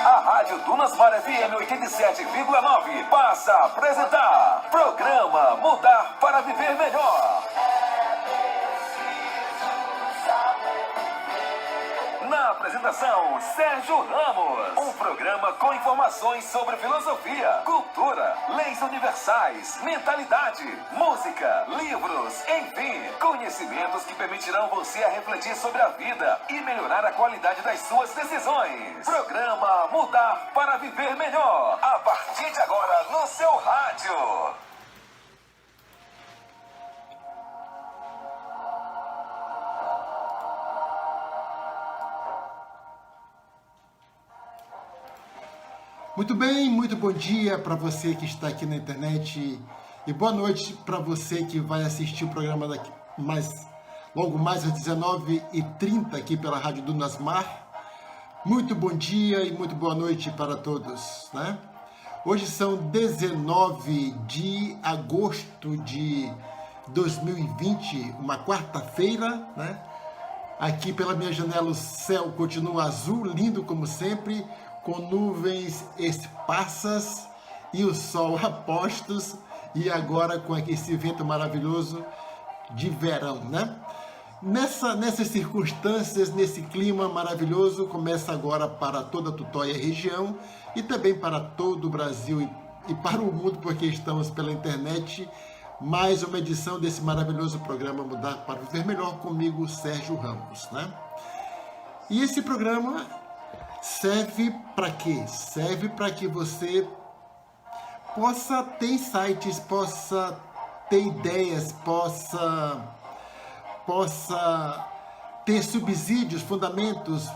A Rádio Dunasmar FM 87,9 passa a apresentar Programa Mudar para Viver Melhor. Na apresentação, Sérgio Ramos. Um programa com informações sobre filosofia, cultura, leis universais, mentalidade, música, livros, enfim, conhecimentos que permitirão você a refletir sobre a vida e melhorar a qualidade das suas decisões. Programa Mudar para Viver Melhor. A partir de agora, no seu rádio. Muito bem, muito bom dia para você que está aqui na internet e boa noite para você que vai assistir o programa logo mais às 19h30 aqui pela Rádio Dunasmar. Muito bom dia e muito boa noite para todos, né? Hoje são 19 de agosto de 2020, uma quarta-feira, né? Aqui pela minha janela o céu continua azul, lindo como sempre, com nuvens esparsas e o sol a postos, e agora com esse vento maravilhoso de verão, né? Nessas circunstâncias, nesse clima maravilhoso, começa agora para toda a Tutóia região e também para todo o Brasil e para o mundo, porque estamos pela internet, mais uma edição desse maravilhoso programa Mudar para Viver Melhor, comigo, Sérgio Ramos, né? E esse programa serve para quê? Serve para que você possa ter insights, possa ter ideias, possa ter subsídios, fundamentos,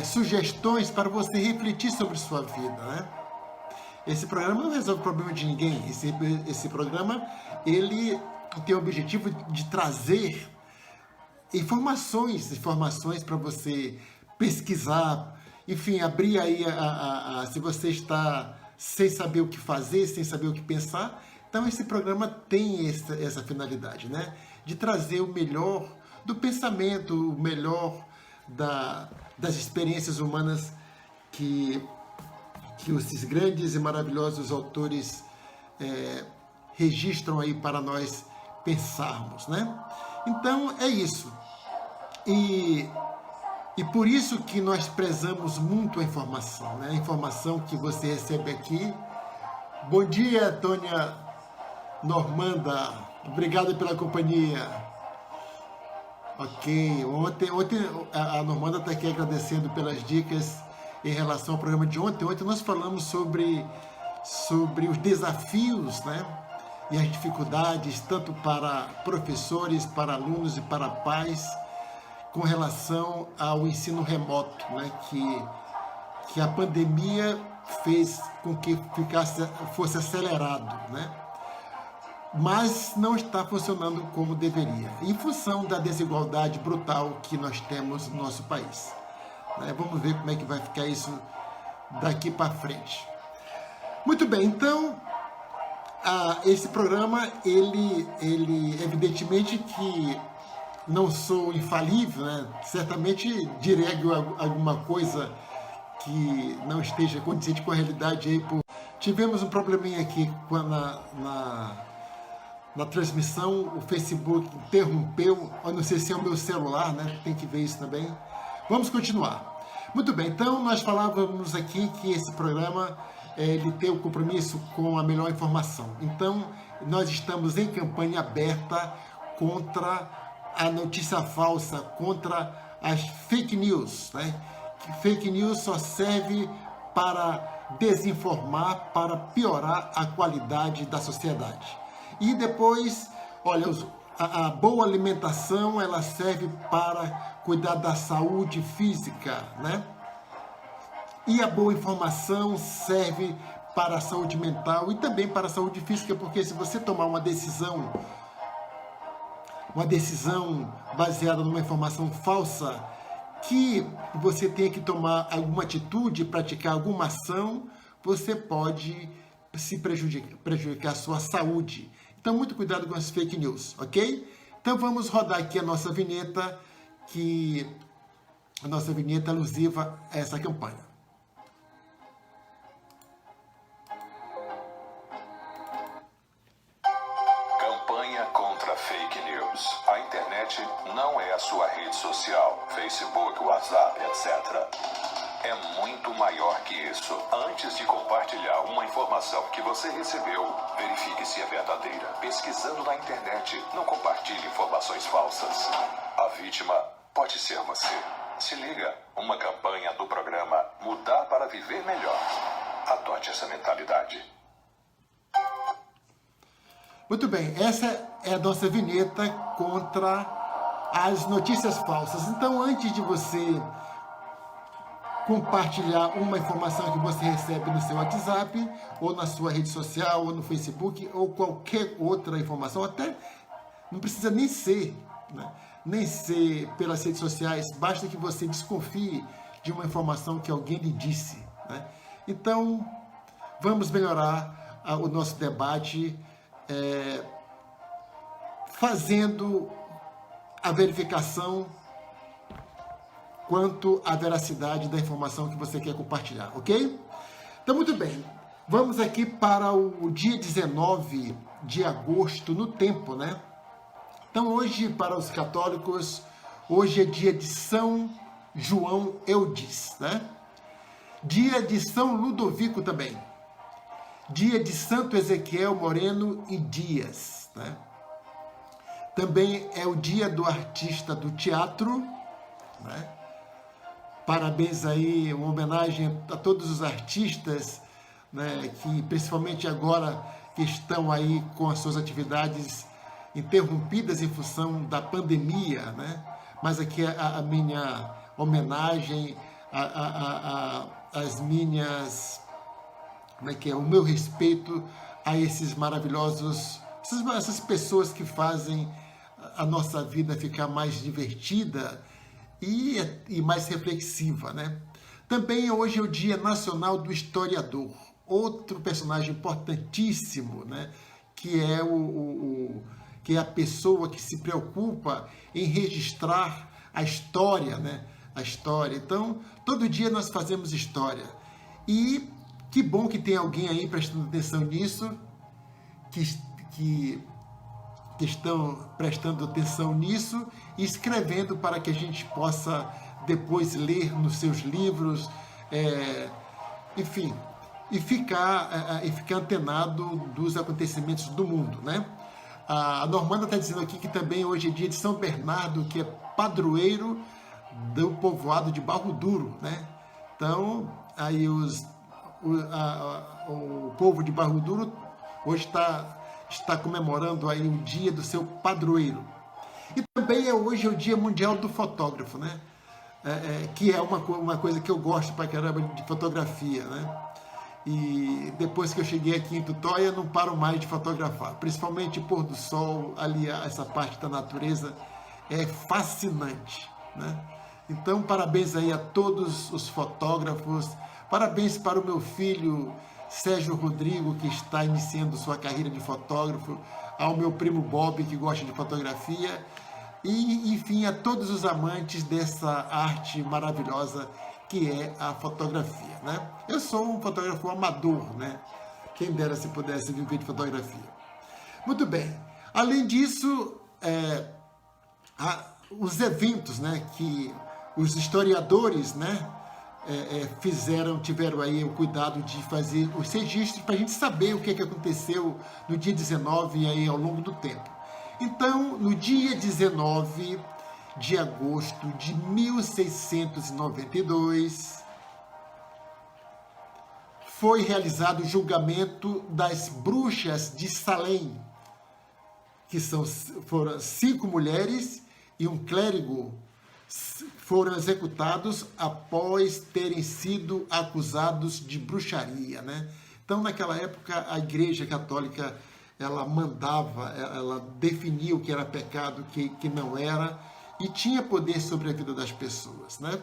sugestões para você refletir sobre sua vida, né? Esse programa não resolve o problema de ninguém. Esse programa, ele tem o objetivo de trazer informações para você pesquisar, enfim, abrir aí, se você está sem saber o que fazer, sem saber o que pensar, então esse programa tem essa finalidade, né? De trazer o melhor do pensamento, o melhor das experiências humanas que esses grandes e maravilhosos autores registram aí para nós pensarmos, né? Então é isso. E por isso que nós prezamos muito a informação, né? A informação que você recebe aqui. Bom dia, Tônia Normanda. Obrigado pela companhia. Ok. Ontem a Normanda está aqui agradecendo pelas dicas em relação ao programa de ontem. Ontem nós falamos sobre os desafios, né? E as dificuldades, tanto para professores, para alunos e para pais, com relação ao ensino remoto, né, que a pandemia fez com que fosse acelerado, né, mas não está funcionando como deveria, em função da desigualdade brutal que nós temos no nosso país, né? Vamos ver como é que vai ficar isso daqui para frente. Muito bem, então, esse programa, ele evidentemente que não sou infalível, né? Certamente direi alguma coisa que não esteja condizente com a realidade aí. Tivemos um probleminha aqui na transmissão, o Facebook interrompeu, eu não sei se é o meu celular, né? Tem que ver isso também. Vamos continuar. Muito bem, então nós falávamos aqui que esse programa ele tem o compromisso com a melhor informação. Então nós estamos em campanha aberta contra a notícia falsa, contra as fake news, né? Que fake news só serve para desinformar, para piorar a qualidade da sociedade. E depois, olha, a boa alimentação, ela serve para cuidar da saúde física, né? E a boa informação serve para a saúde mental e também para a saúde física, porque se você tomar uma decisão baseada numa informação falsa, que você tenha que tomar alguma atitude, praticar alguma ação, você pode se prejudicar a sua saúde. Então, muito cuidado com as fake news, ok? Então, vamos rodar aqui a nossa vinheta, que a nossa vinheta alusiva a essa campanha. Campanha contra fake news. A internet não é a sua rede social, Facebook, WhatsApp, etc. É muito maior que isso. Antes de compartilhar uma informação que você recebeu, verifique se é verdadeira. Pesquisando na internet, não compartilhe informações falsas. A vítima pode ser você. Se liga, uma campanha do programa Mudar para Viver Melhor. Adote essa mentalidade. Muito bem, essa é a nossa vinheta contra as notícias falsas. Então, antes de você compartilhar uma informação que você recebe no seu WhatsApp, ou na sua rede social, ou no Facebook, ou qualquer outra informação, até não precisa nem ser, né? Nem ser pelas redes sociais, basta que você desconfie de uma informação que alguém lhe disse, né? Então, vamos melhorar o nosso debate fazendo a verificação quanto à veracidade da informação que você quer compartilhar, ok? Então, muito bem. Vamos aqui para o dia 19 de agosto no tempo, né? Então, hoje, para os católicos, hoje é dia de São João Eudes, né? Dia de São Ludovico também. Dia de Santo Ezequiel Moreno e Dias, né? Também é o dia do artista do teatro, né? Parabéns aí, uma homenagem a todos os artistas, né, que principalmente agora que estão aí com as suas atividades interrompidas em função da pandemia, né? Mas aqui a minha homenagem, as minhas, como é que é, o meu respeito a esses maravilhosos, essas pessoas que fazem a nossa vida ficar mais divertida e mais reflexiva, né? Também hoje é o Dia Nacional do Historiador, outro personagem importantíssimo, né? Que é que é a pessoa que se preocupa em registrar a história, né? A história. Então, todo dia nós fazemos história. E que bom que tem alguém aí prestando atenção nisso, que estão prestando atenção nisso e escrevendo para que a gente possa depois ler nos seus livros, enfim, e ficar antenado dos acontecimentos do mundo, né? A Normanda está dizendo aqui que também hoje é dia de São Bernardo, que é padroeiro do povoado de Barro Duro, né? Então, aí o povo de Barro Duro hoje está comemorando aí o dia do seu padroeiro. E também hoje é o Dia Mundial do Fotógrafo, né? Que é uma coisa que eu gosto pra caramba de fotografia, né? E depois que eu cheguei aqui em Tutóia, não paro mais de fotografar, principalmente pôr do sol, ali essa parte da natureza é fascinante, né? Então, parabéns aí a todos os fotógrafos, parabéns para o meu filho Sérgio Rodrigo, que está iniciando sua carreira de fotógrafo, ao meu primo Bob, que gosta de fotografia, e, enfim, a todos os amantes dessa arte maravilhosa que é a fotografia, né? Eu sou um fotógrafo amador, né? Quem dera se pudesse viver de fotografia. Muito bem. Além disso, os eventos, né, que os historiadores, né, tiveram aí o cuidado de fazer os registros para a gente saber o que aconteceu no dia 19 e aí ao longo do tempo. Então, no dia 19 de agosto de 1692, foi realizado o julgamento das bruxas de Salem, que foram 5 mulheres e um clérigo, foram executados após terem sido acusados de bruxaria, né? Então, naquela época, a Igreja Católica, ela mandava, ela definia o que era pecado, o que não era, e tinha poder sobre a vida das pessoas, né?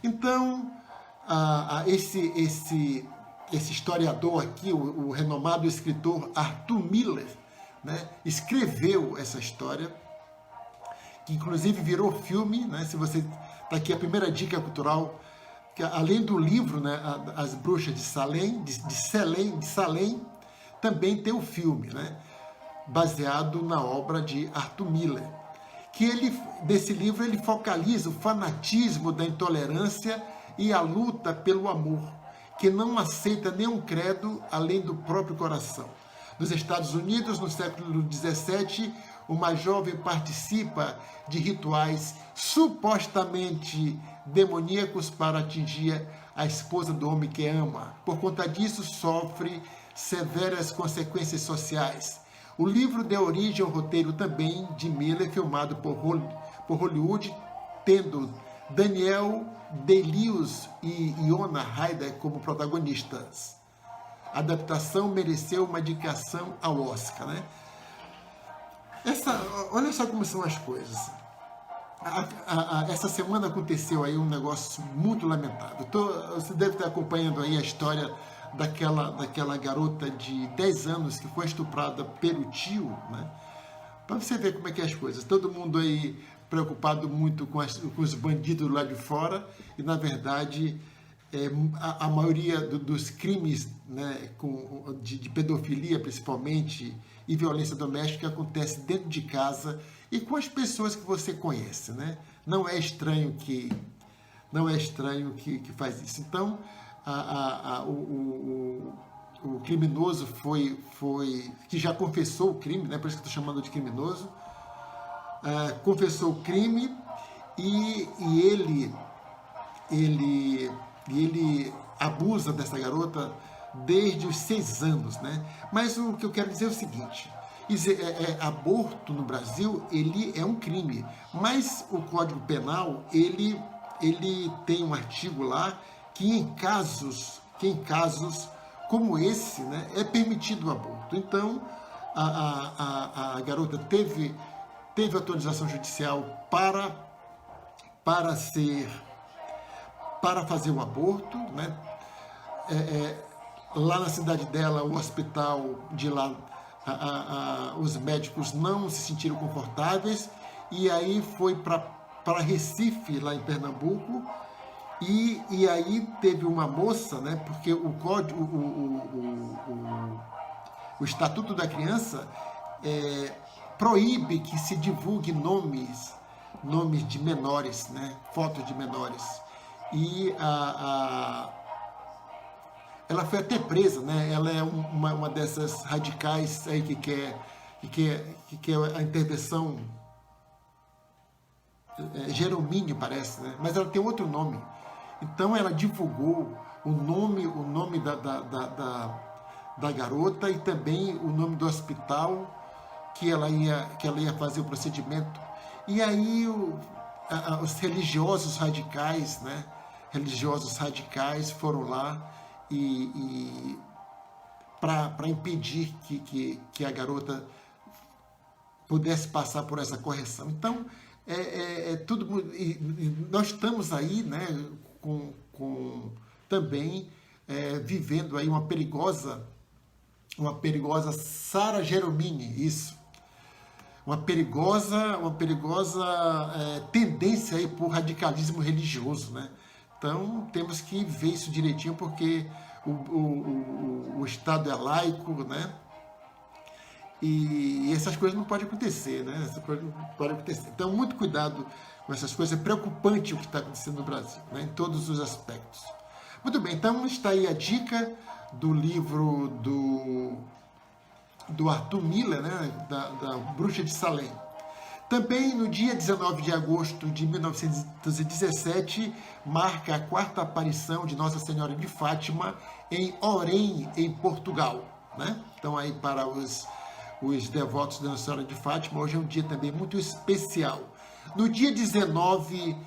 Então, esse historiador aqui, o renomado escritor Arthur Miller, né, escreveu essa história, que inclusive virou filme, né? Se você Está aqui a primeira dica cultural, que além do livro, né, As Bruxas de Salem, também tem o filme, né, baseado na obra de Arthur Miller, que desse livro ele focaliza o fanatismo da intolerância e a luta pelo amor, que não aceita nenhum credo além do próprio coração. Nos Estados Unidos, no século XVII, uma jovem participa de rituais supostamente demoníacos para atingir a esposa do homem que ama. Por conta disso, sofre severas consequências sociais. O livro deu origem ao roteiro também de Miller, filmado por Hollywood, tendo Daniel Day-Lewis e Iona Ryder como protagonistas. A adaptação mereceu uma indicação ao Oscar, né? Olha só como são as coisas. Essa semana aconteceu aí um negócio muito lamentável. Você deve estar acompanhando aí a história daquela garota de 10 anos que foi estuprada pelo tio, né? Para você ver como é que é as coisas. Todo mundo aí preocupado muito com os bandidos lá de fora e, na verdade, a maioria dos crimes, né, de pedofilia, principalmente, e violência doméstica acontece dentro de casa e com as pessoas que você conhece, né? Não é estranho que faz isso. Então, o criminoso que já confessou o crime, né? Por isso que estou chamando de criminoso, confessou o crime e ele abusa dessa garota desde os 6 anos, né? Mas o que eu quero dizer é o seguinte: aborto no Brasil ele é um crime, mas o Código Penal ele tem um artigo lá que em casos como esse, né, é permitido o aborto. Então a garota teve autorização judicial para fazer o aborto, né? Lá na cidade dela, o hospital de lá, os médicos não se sentiram confortáveis e aí foi para Recife, lá em Pernambuco, e aí teve uma moça, né? Porque o Estatuto da Criança proíbe que se divulgue nomes de menores, né? Fotos de menores. E ela foi até presa, né? Ela é uma dessas radicais aí que quer a intervenção Jeromínio, parece, né? Mas ela tem outro nome. Então ela divulgou o nome da garota e também o nome do hospital que ela ia fazer o procedimento. E aí os religiosos radicais, né? Religiosos radicais foram lá e para impedir que a garota pudesse passar por essa correção. Então, tudo. E nós estamos aí, né, também vivendo aí uma perigosa Sara Geromini, isso. Uma perigosa tendência aí por radicalismo religioso, né? Então, temos que ver isso direitinho, porque o Estado é laico, né? E essas coisas não podem acontecer, né? Essas coisas não podem acontecer. Então, muito cuidado com essas coisas. É preocupante o que está acontecendo no Brasil, né? Em todos os aspectos. Muito bem, então está aí a dica do livro do Arthur Miller, né? Da Bruxa de Salem. Também no dia 19 de agosto de 1917, marca a 4ª aparição de Nossa Senhora de Fátima em Orem, em Portugal, né? Então aí para os devotos da Nossa Senhora de Fátima, hoje é um dia também muito especial. No dia 19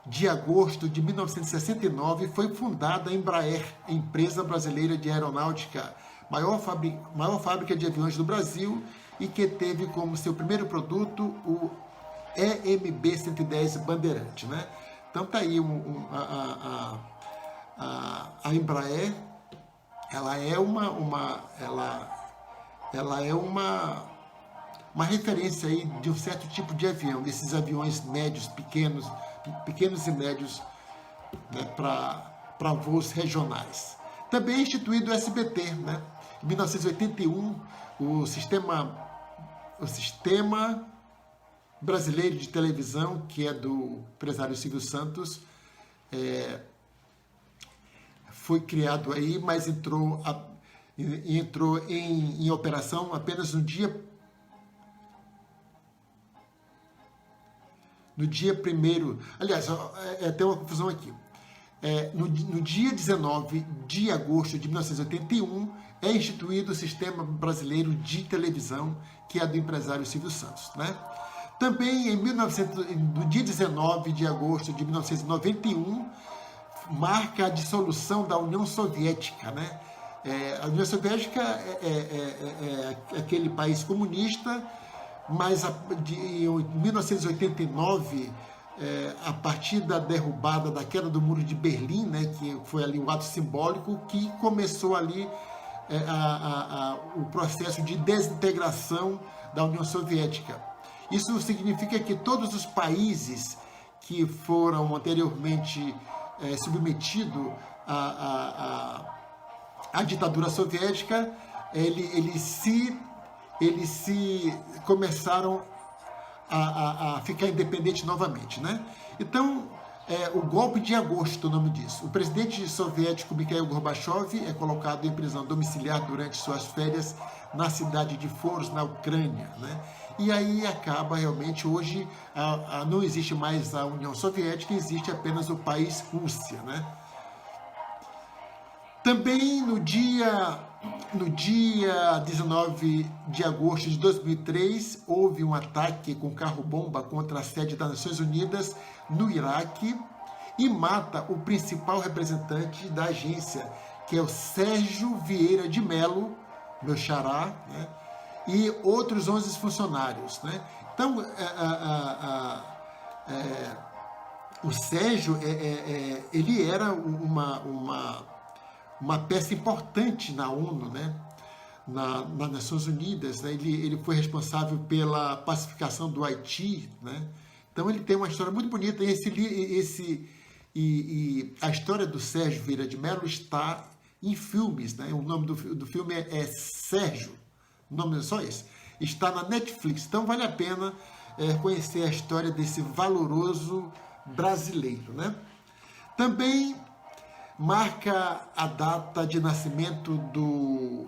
de agosto de 1969, foi fundada a Embraer, empresa brasileira de aeronáutica, maior fábrica de aviões do Brasil, e que teve como seu primeiro produto o EMB-110 Bandeirante, né? Então tá aí a Embraer, ela é uma referência aí de um certo tipo de avião, desses aviões médios, pequenos e médios, né, para voos regionais. Também é instituído o SBT, né? Em 1981, o Sistema Brasileiro de Televisão, que é do empresário Silvio Santos, foi criado aí, mas entrou em operação apenas no dia 1º. Aliás, tem uma confusão aqui. No dia 19 de agosto de 1981, é instituído o Sistema Brasileiro de Televisão, que é do empresário Silvio Santos, né? Também no dia 19 de agosto de 1991, marca a dissolução da União Soviética, né? A União Soviética é aquele país comunista, mas em 1989, a partir da derrubada, da queda do Muro de Berlim, né, que foi ali um ato simbólico, que começou ali o processo de desintegração da União Soviética. Isso significa que todos os países que foram anteriormente submetidos à ditadura soviética, eles começaram a ficar independentes novamente, né? Então, o golpe de agosto, o nome disso. O presidente soviético Mikhail Gorbachev é colocado em prisão domiciliar durante suas férias na cidade de Foros, na Ucrânia, né? E aí acaba realmente, hoje, não existe mais a União Soviética, existe apenas o país Rússia, né? Também no dia 19 de agosto de 2003, houve um ataque com carro-bomba contra a sede das Nações Unidas no Iraque e mata o principal representante da agência, que é o Sérgio Vieira de Mello, meu xará, né? E outros 11 funcionários, né? Então, o Sérgio, ele era uma peça importante na ONU, né? nas Nações Unidas, né? Ele foi responsável pela pacificação do Haiti, né? Então ele tem uma história muito bonita, e a história do Sérgio Vieira de Mello está em filmes, né? O nome do filme é Sérgio, o nome é só esse, está na Netflix, então vale a pena conhecer a história desse valoroso brasileiro, né? Também marca a data de nascimento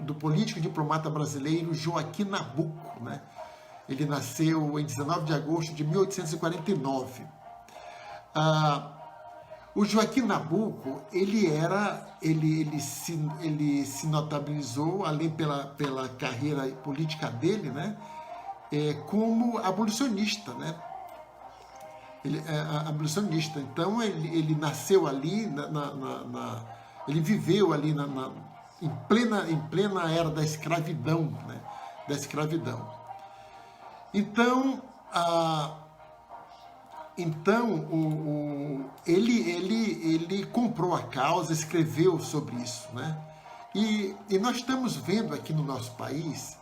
do político e diplomata brasileiro Joaquim Nabuco, né? Ele nasceu em 19 de agosto de 1849. O Joaquim Nabuco, ele se notabilizou, além pela carreira política dele, né? Como abolicionista, né? Ele é abolicionista. Então ele nasceu ali, ele viveu ali em plena era da escravidão, né? Da escravidão. Então, ele comprou a causa, escreveu sobre isso, né? E nós estamos vendo aqui no nosso país,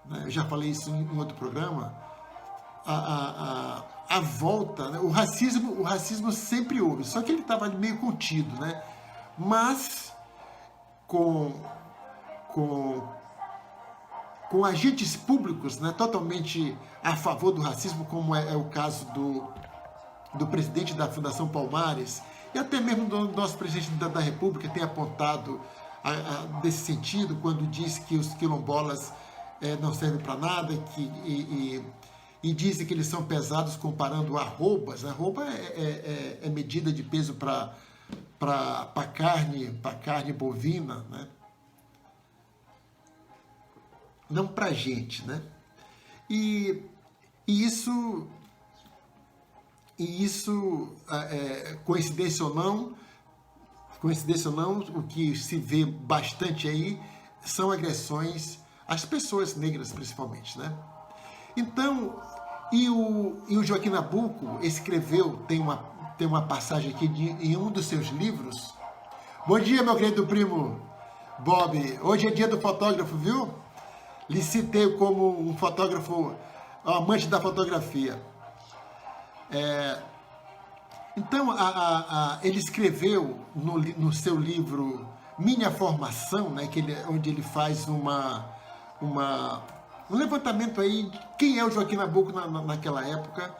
né? Eu já falei isso em outro programa, a volta, né? O racismo sempre houve, só que ele estava meio contido, né? Mas com agentes públicos, né, totalmente a favor do racismo, como é o caso do presidente da Fundação Palmares, e até mesmo do nosso presidente da República tem apontado desse sentido, quando diz que os quilombolas não servem para nada, e dizem que eles são pesados comparando arrobas. Arroba é medida de peso para carne bovina, né? Não para gente, né? E isso, coincidência ou não, o que se vê bastante aí são agressões às pessoas negras, principalmente, né? Então, e o Joaquim Nabuco escreveu, tem uma passagem aqui em um dos seus livros. Bom dia, meu querido primo Bob. Hoje é dia do fotógrafo, viu? Lhe citei como um fotógrafo amante da fotografia. Então, ele escreveu no seu livro Minha Formação, né, onde ele faz um levantamento aí de quem é o Joaquim Nabuco naquela época,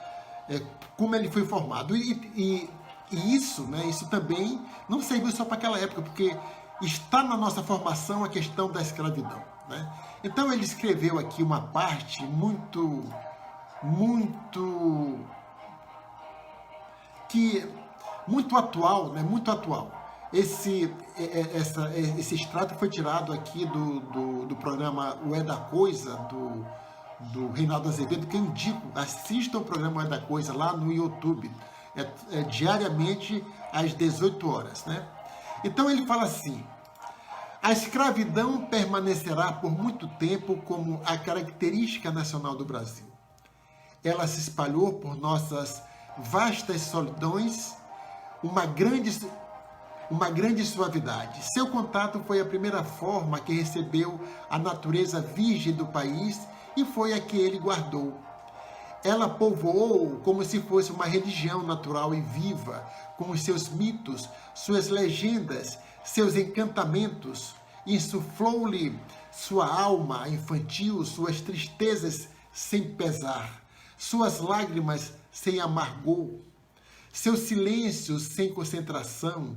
como ele foi formado. E isso, né, isso também não serviu só para aquela época, porque está na nossa formação a questão da escravidão, né? Então ele escreveu aqui uma parte muito atual, né? Muito atual. Esse extrato foi tirado aqui do programa O É da Coisa, do Reinaldo Azevedo, que eu indico, assistam o programa O É da Coisa lá no YouTube, diariamente às 18 horas, né? Então ele fala assim: a escravidão permanecerá por muito tempo como a característica nacional do Brasil. Ela se espalhou por nossas vastas solidões, uma grande suavidade. Seu contato foi a primeira forma que recebeu a natureza virgem do país e foi a que ele guardou. Ela povoou como se fosse uma religião natural e viva, com os seus mitos, suas legendas, seus encantamentos, insuflou-lhe sua alma infantil, suas tristezas sem pesar, suas lágrimas sem amargor, seus silêncios sem concentração,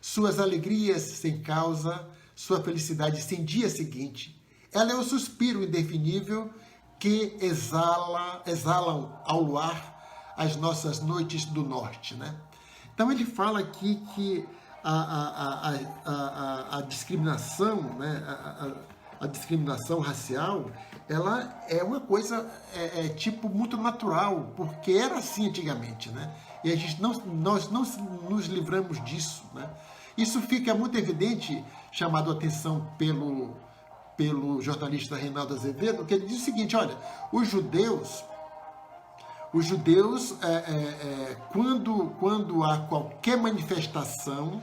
suas alegrias sem causa, sua felicidade sem dia seguinte. Ela é o suspiro indefinível que exalam ao luar as nossas noites do norte, né? Então ele fala aqui que a discriminação, né, a discriminação racial, ela é uma coisa tipo muito natural, porque era assim antigamente, né? E nós não nos livramos disso, né? Isso fica muito evidente, chamado a atenção pelo jornalista Reinaldo Azevedo, que ele diz o seguinte: olha, os judeus, quando há qualquer manifestação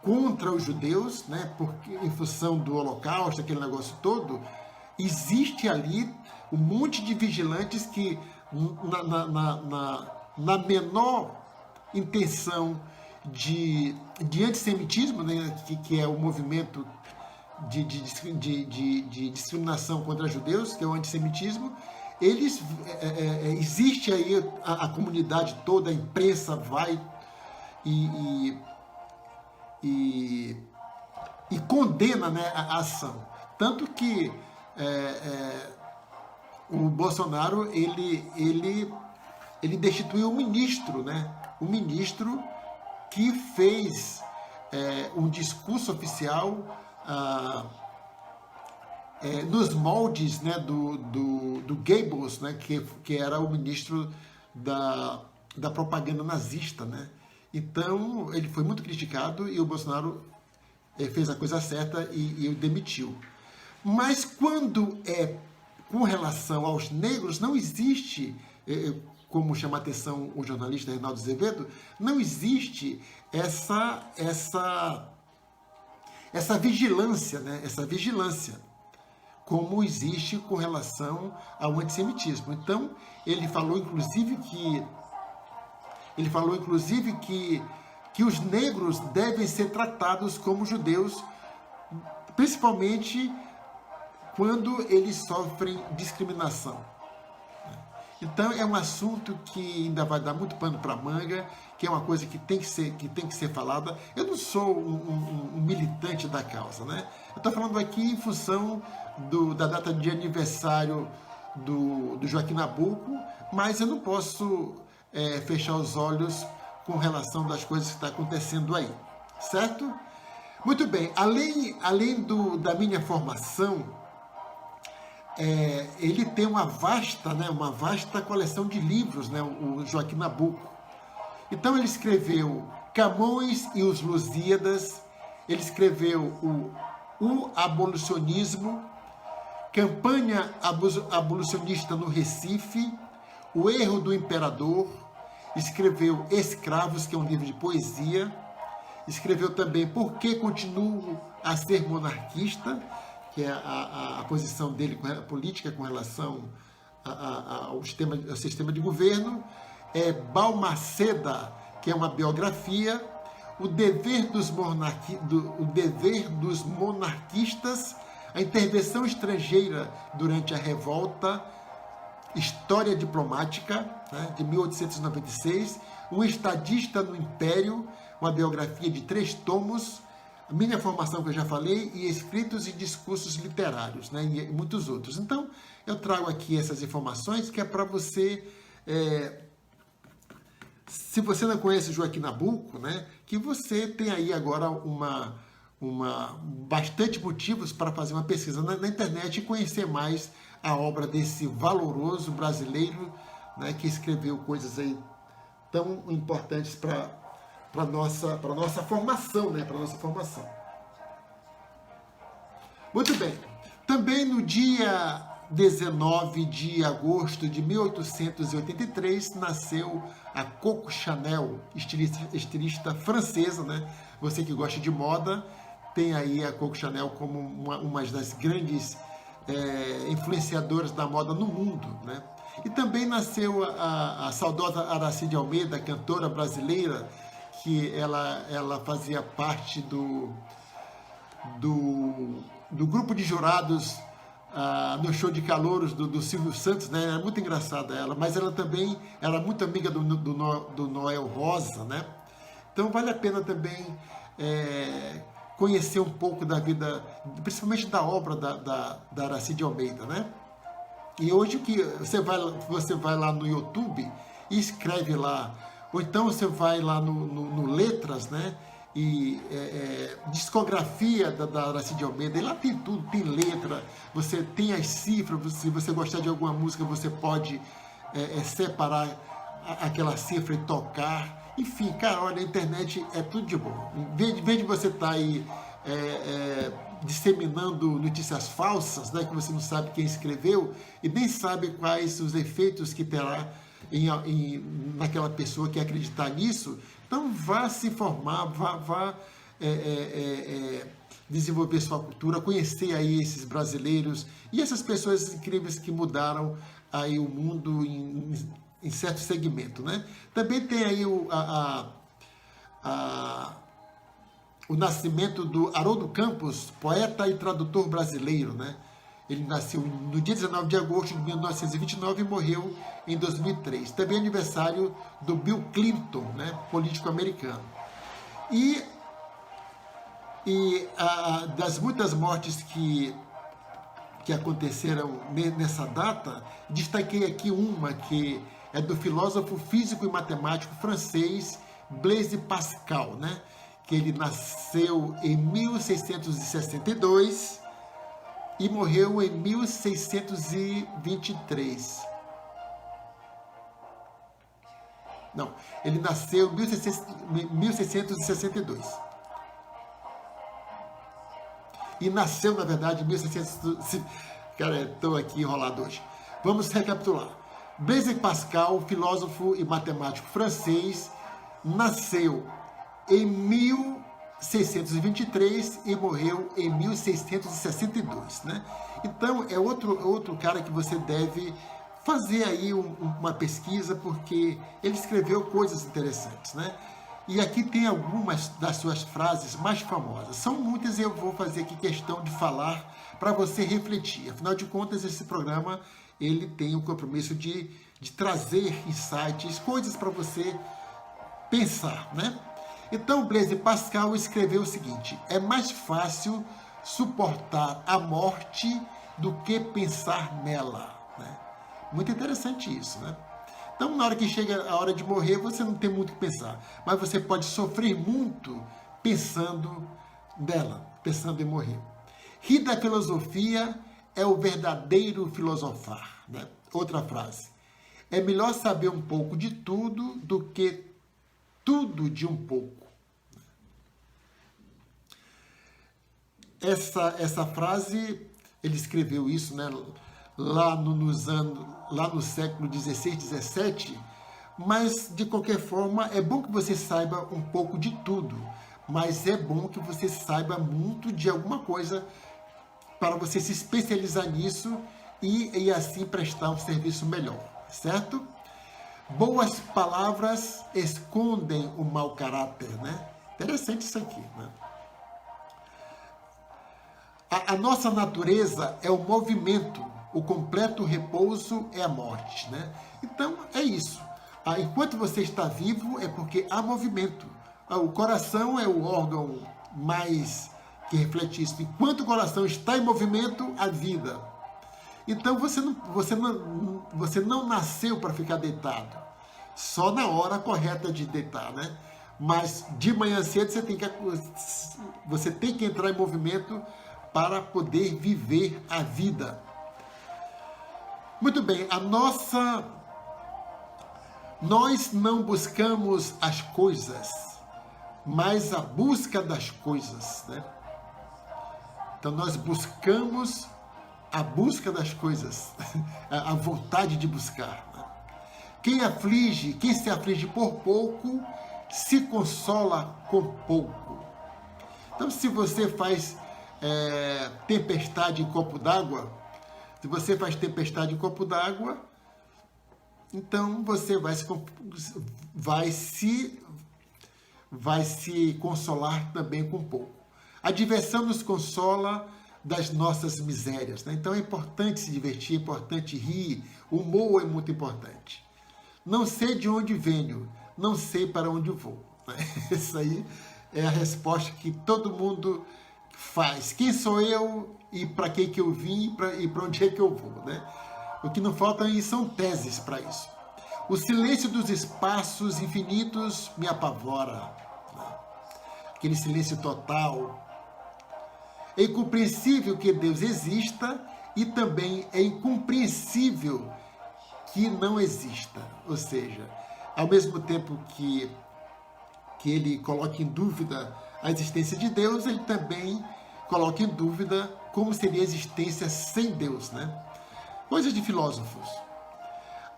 contra os judeus, né, porque, em função do Holocausto, aquele negócio todo, existe ali um monte de vigilantes que, na menor intenção de antissemitismo, né, que é o movimento de discriminação contra judeus, que é o antissemitismo, existe aí a comunidade toda, a imprensa vai e condena, né, a ação. Tanto que o Bolsonaro ele destituiu um ministro, né, um ministro que fez um discurso oficial nos moldes, né, do Goebbels, né, que era o ministro da propaganda nazista, né? Então ele foi muito criticado e o Bolsonaro fez a coisa certa e o demitiu. Mas quando é com relação aos negros, não existe, como chama a atenção o jornalista Reinaldo Azevedo, não existe essa vigilância, né? Essa vigilância, como existe com relação ao antissemitismo. Então, ele falou inclusive que os negros devem ser tratados como judeus, principalmente quando eles sofrem discriminação. Então é um assunto que ainda vai dar muito pano para manga, que é uma coisa que tem que ser falada. Eu não sou um militante da causa, né? Eu estou falando aqui em função da data de aniversário do Joaquim Nabuco, mas eu não posso fechar os olhos com relação das coisas que estão acontecendo aí, certo? Muito bem, além da minha formação, ele tem uma vasta coleção de livros, né, o Joaquim Nabuco. Então ele escreveu Camões e os Lusíadas, ele escreveu o Abolicionismo, Campanha Abolicionista no Recife, O Erro do Imperador, escreveu Escravos, que é um livro de poesia, escreveu também Por que Continuo a Ser Monarquista, que é a posição dele política com relação ao sistema de governo, Balmaceda, que é uma biografia, o dever dos monarquistas, a intervenção estrangeira durante a revolta, História Diplomática, né, de 1896, Um Estadista no Império, uma biografia de 3 tomos, Minha Formação, que eu já falei, e Escritos e Discursos Literários, né, e muitos outros. Então, eu trago aqui essas informações que é para você, se você não conhece Joaquim Nabuco, né, que você tem aí agora bastante motivos para fazer uma pesquisa na internet e conhecer mais a obra desse valoroso brasileiro, né, que escreveu coisas aí tão importantes para a nossa formação, né, para nossa formação. Muito bem. Também no dia 19 de agosto de 1883 nasceu a Coco Chanel, estilista francesa, né? Você que gosta de moda, tem aí a Coco Chanel como uma das grandes influenciadoras da moda no mundo, né? E também nasceu a saudosa Aracide Almeida, cantora brasileira, que ela fazia parte do grupo de jurados no show de calouros do Silvio Santos, né? Era muito engraçada ela, mas ela também era muito amiga do Noel Rosa, né? Então vale a pena também conhecer um pouco da vida, principalmente da obra da Aracide Almeida, né? E hoje que você vai lá no YouTube e escreve lá, ou então você vai lá no Letras, né? E discografia da Aracide Almeida, e lá tem tudo, tem letra, você tem as cifras, se você gostar de alguma música, você pode separar aquela cifra e tocar. Enfim, cara, olha, a internet é tudo de bom. Em vez de você estar aí disseminando notícias falsas, né, que você não sabe quem escreveu e nem sabe quais os efeitos que terá naquela pessoa que acreditar nisso, então vá se informar, vá desenvolver sua cultura, conhecer aí esses brasileiros e essas pessoas incríveis que mudaram aí o mundo em certo segmento, né? Também tem aí o nascimento do Haroldo Campos, poeta e tradutor brasileiro, né? Ele nasceu no dia 19 de agosto de 1929 e morreu em 2003. Também é aniversário do Bill Clinton, né? Político americano. E das muitas mortes que aconteceram nessa data, destaquei aqui uma que é do filósofo físico e matemático francês Blaise Pascal, né? Que ele nasceu em 1662 e morreu em 1623. Não, ele nasceu em 1662. E nasceu, na verdade, em 1600... Cara, estou aqui enrolado hoje. Vamos recapitular. Blaise Pascal, filósofo e matemático francês, nasceu em 1623 e morreu em 1662, né? Então, é outro cara que você deve fazer aí uma pesquisa, porque ele escreveu coisas interessantes, né? E aqui tem algumas das suas frases mais famosas. São muitas e eu vou fazer aqui questão de falar para você refletir. Afinal de contas, esse programa ele tem o compromisso de trazer insights, coisas para você pensar, né? Então, Blaise Pascal escreveu o seguinte: é mais fácil suportar a morte do que pensar nela, né? Muito interessante isso, né? Então, na hora que chega a hora de morrer, você não tem muito o que pensar, mas você pode sofrer muito pensando nela, pensando em morrer. Rir da filosofia é o verdadeiro filosofar, né? Outra frase: é melhor saber um pouco de tudo do que tudo de um pouco. Essa frase, ele escreveu isso, né, lá no século XVI, XVII, mas, de qualquer forma, é bom que você saiba um pouco de tudo, mas é bom que você saiba muito de alguma coisa para você se especializar nisso e assim prestar um serviço melhor, certo? Boas palavras escondem o mau caráter, né? Interessante isso aqui, né? A nossa natureza é o movimento, o completo repouso é a morte, né? Então, é isso. Enquanto você está vivo, é porque há movimento. O coração é o órgão mais que reflete isso. Enquanto o coração está em movimento, há vida. Então, você não nasceu para ficar deitado. Só na hora correta de deitar, né? Mas de manhã cedo você tem que entrar em movimento para poder viver a vida. Muito bem, nós não buscamos as coisas, mas a busca das coisas, né? Então nós buscamos a busca das coisas, a vontade de buscar, né? Quem se aflige por pouco, se consola com pouco. Então, se você faz tempestade em copo d'água, então você vai se consolar também com pouco. A diversão nos consola das nossas misérias, né? Então é importante se divertir, é importante rir, o humor é muito importante. Não sei de onde venho, não sei para onde vou. Isso aí é a resposta que todo mundo faz. Quem sou eu e para que eu vim e para onde é que eu vou, né? O que não falta aí são teses para isso. O silêncio dos espaços infinitos me apavora, né? Aquele silêncio total. É incompreensível que Deus exista e também é incompreensível que não exista. Ou seja, ao mesmo tempo que ele coloca em dúvida a existência de Deus, ele também coloca em dúvida como seria a existência sem Deus, né? Coisas de filósofos.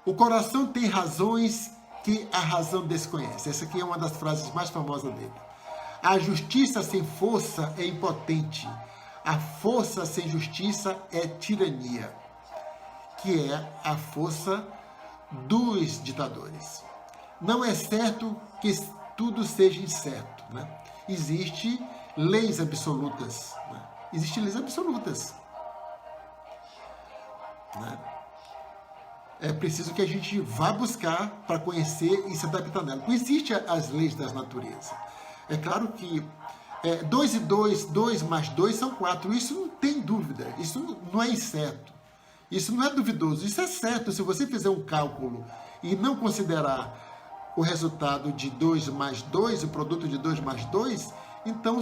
O coração tem razões que a razão desconhece. Essa aqui é uma das frases mais famosas dele. A justiça sem força é impotente. A força sem justiça é tirania, que é a força dos ditadores. Não é certo que tudo seja incerto, né? Existem leis absolutas, né? Existem leis absolutas, né? É preciso que a gente vá buscar para conhecer e se adaptar nela. Não existem as leis das naturezas. É claro que 2 e 2, 2 mais 2 são 4. Isso não tem dúvida. Isso não é incerto. Isso não é duvidoso. Isso é certo. Se você fizer um cálculo e não considerar o resultado de 2 mais 2, o produto de 2 mais 2, então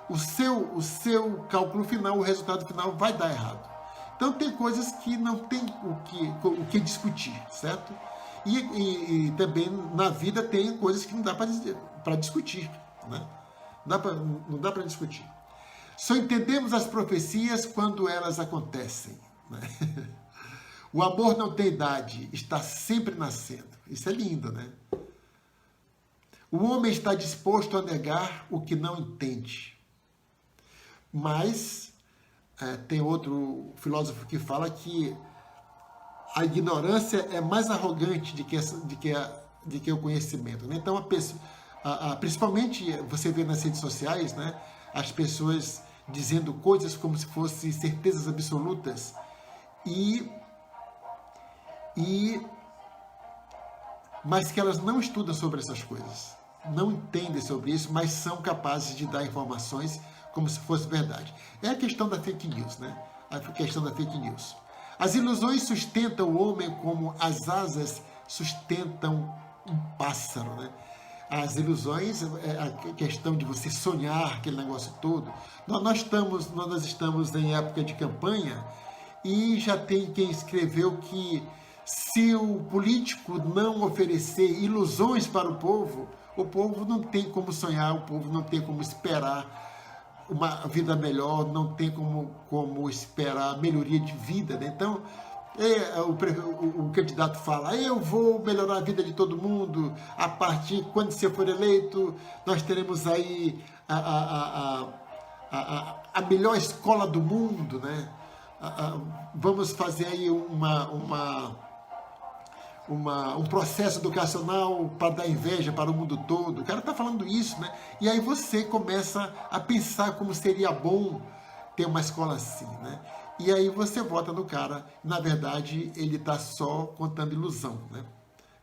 o seu cálculo final, o resultado final vai dar errado. Então tem coisas que não tem o que discutir, certo? E também na vida tem coisas que não dá para discutir, né? Não dá para discutir. Só entendemos as profecias quando elas acontecem, né? O amor não tem idade, está sempre nascendo. Isso é lindo, né? O homem está disposto a negar o que não entende. Mas tem outro filósofo que fala que a ignorância é mais arrogante do que o conhecimento, né? Então, principalmente você vê nas redes sociais, né, as pessoas dizendo coisas como se fossem certezas absolutas mas que elas não estudam sobre essas coisas, não entendem sobre isso, mas são capazes de dar informações como se fosse verdade. É a questão da fake news, né? A questão da fake news. As ilusões sustentam o homem como as asas sustentam um pássaro, né? As ilusões, a questão de você sonhar, aquele negócio todo. Nós estamos em época de campanha e já tem quem escreveu que se o político não oferecer ilusões para o povo não tem como sonhar, o povo não tem como esperar uma vida melhor, não tem como esperar melhoria de vida, né? Então, o candidato fala, eu vou melhorar a vida de todo mundo, a partir, quando você for eleito, nós teremos aí a melhor escola do mundo, né? vamos fazer aí um processo educacional para dar inveja para o mundo todo. O cara está falando isso, né? E aí você começa a pensar como seria bom ter uma escola assim, né? E aí você vota no cara. Na verdade, ele está só contando ilusão, né?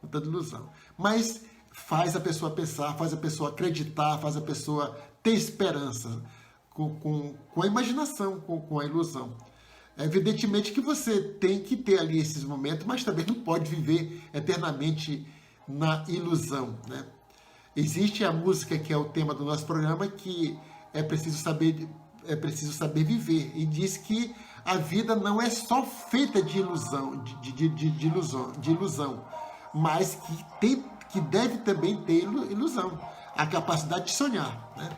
Contando ilusão. Mas faz a pessoa pensar, faz a pessoa acreditar, faz a pessoa ter esperança com a imaginação, com a ilusão. Evidentemente que você tem que ter ali esses momentos, mas também não pode viver eternamente na ilusão, né? Existe a música que é o tema do nosso programa, que é preciso saber viver, e diz que a vida não é só feita de ilusão, de ilusão, mas que deve também ter ilusão, a capacidade de sonhar, né?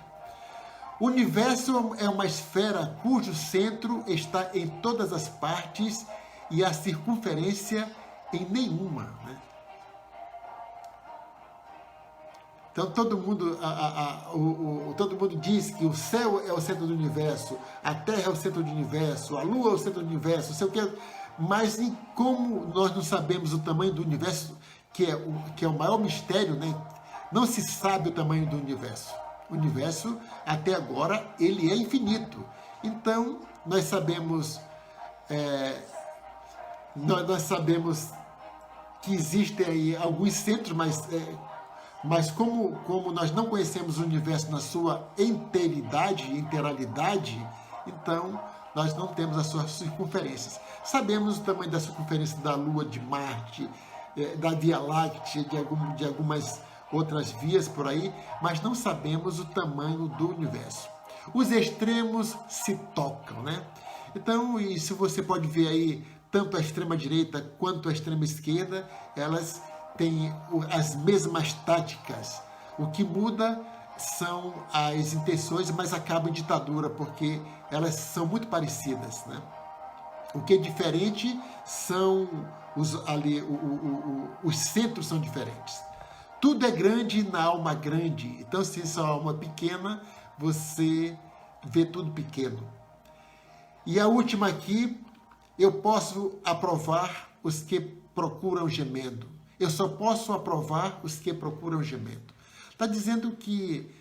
O universo é uma esfera cujo centro está em todas as partes e a circunferência em nenhuma, né? Então todo mundo diz que o céu é o centro do universo, a Terra é o centro do universo, a Lua é o centro do universo, sei o que, mas em como nós não sabemos o tamanho do universo, que é o maior mistério, né? Não se sabe o tamanho do universo. O universo, até agora, ele é infinito. Então, nós sabemos que existem aí alguns centros, mas como nós não conhecemos o universo na sua integralidade, então nós não temos as suas circunferências. Sabemos o tamanho da circunferência da Lua, de Marte, da Via Láctea, de algumas outras vias por aí, mas não sabemos o tamanho do universo. Os extremos se tocam, né? Então, isso você pode ver aí, tanto a extrema direita quanto a extrema esquerda, elas têm as mesmas táticas. O que muda são as intenções, mas acaba em ditadura, porque elas são muito parecidas, né? O que é diferente são os centros são diferentes. Tudo é grande na alma grande. Então, se sua alma é pequena, você vê tudo pequeno. E a última aqui, eu posso aprovar os que procuram gemendo. Eu só posso aprovar os que procuram gemendo. Está dizendo que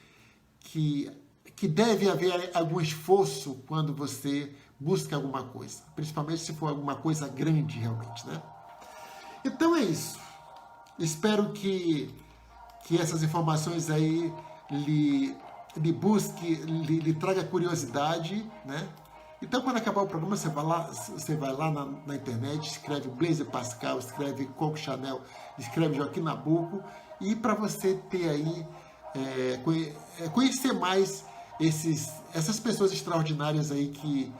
deve haver algum esforço quando você busca alguma coisa. Principalmente se for alguma coisa grande, realmente, né? Então é isso. Espero que essas informações aí lhe traga curiosidade, né? Então, quando acabar o programa, você vai lá na internet, escreve Blaise Pascal, escreve Coco Chanel, escreve Joaquim Nabuco, e para você ter aí, conhecer mais essas pessoas extraordinárias aí que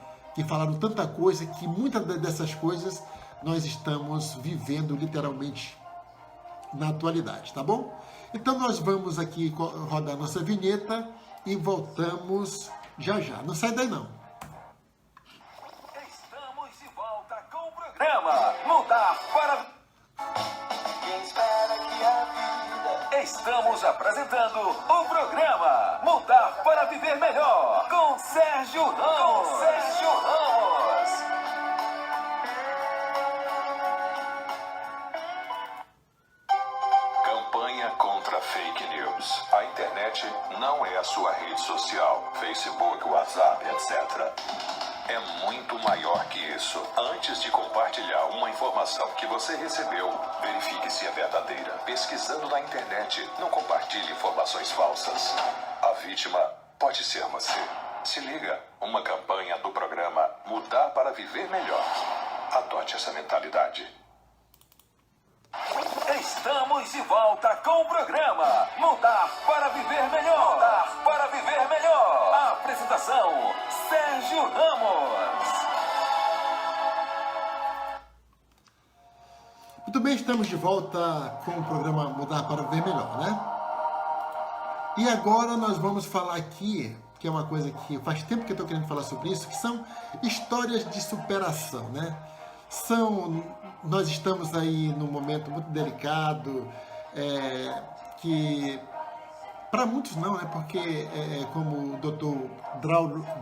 falaram tanta coisa, que muitas dessas coisas nós estamos vivendo literalmente na atualidade, tá bom? Então nós vamos aqui rodar nossa vinheta e voltamos já já. Não sai daí não. Estamos de volta com o programa Mudar para... Quem espera que a vida... Estamos apresentando o programa Mudar para Viver Melhor com Sérgio Ramos. Contra fake news. A internet não é a sua rede social, Facebook, WhatsApp, etc. É muito maior que isso. Antes de compartilhar uma informação que você recebeu, verifique se é verdadeira. Pesquisando na internet, não compartilhe informações falsas. A vítima pode ser você. Se liga, uma campanha do programa Mudar para Viver Melhor. Adote essa mentalidade. Estamos de volta com o programa Mudar para Viver Melhor. Mudar para Viver Melhor. A apresentação, Sérgio Ramos. Muito bem, estamos de volta com o programa Mudar para Viver Melhor, né? E agora nós vamos falar aqui, que é uma coisa que faz tempo que eu estou querendo falar sobre isso, que são histórias de superação, né? Nós estamos aí num momento muito delicado, que para muitos não, né? Porque como o Dr.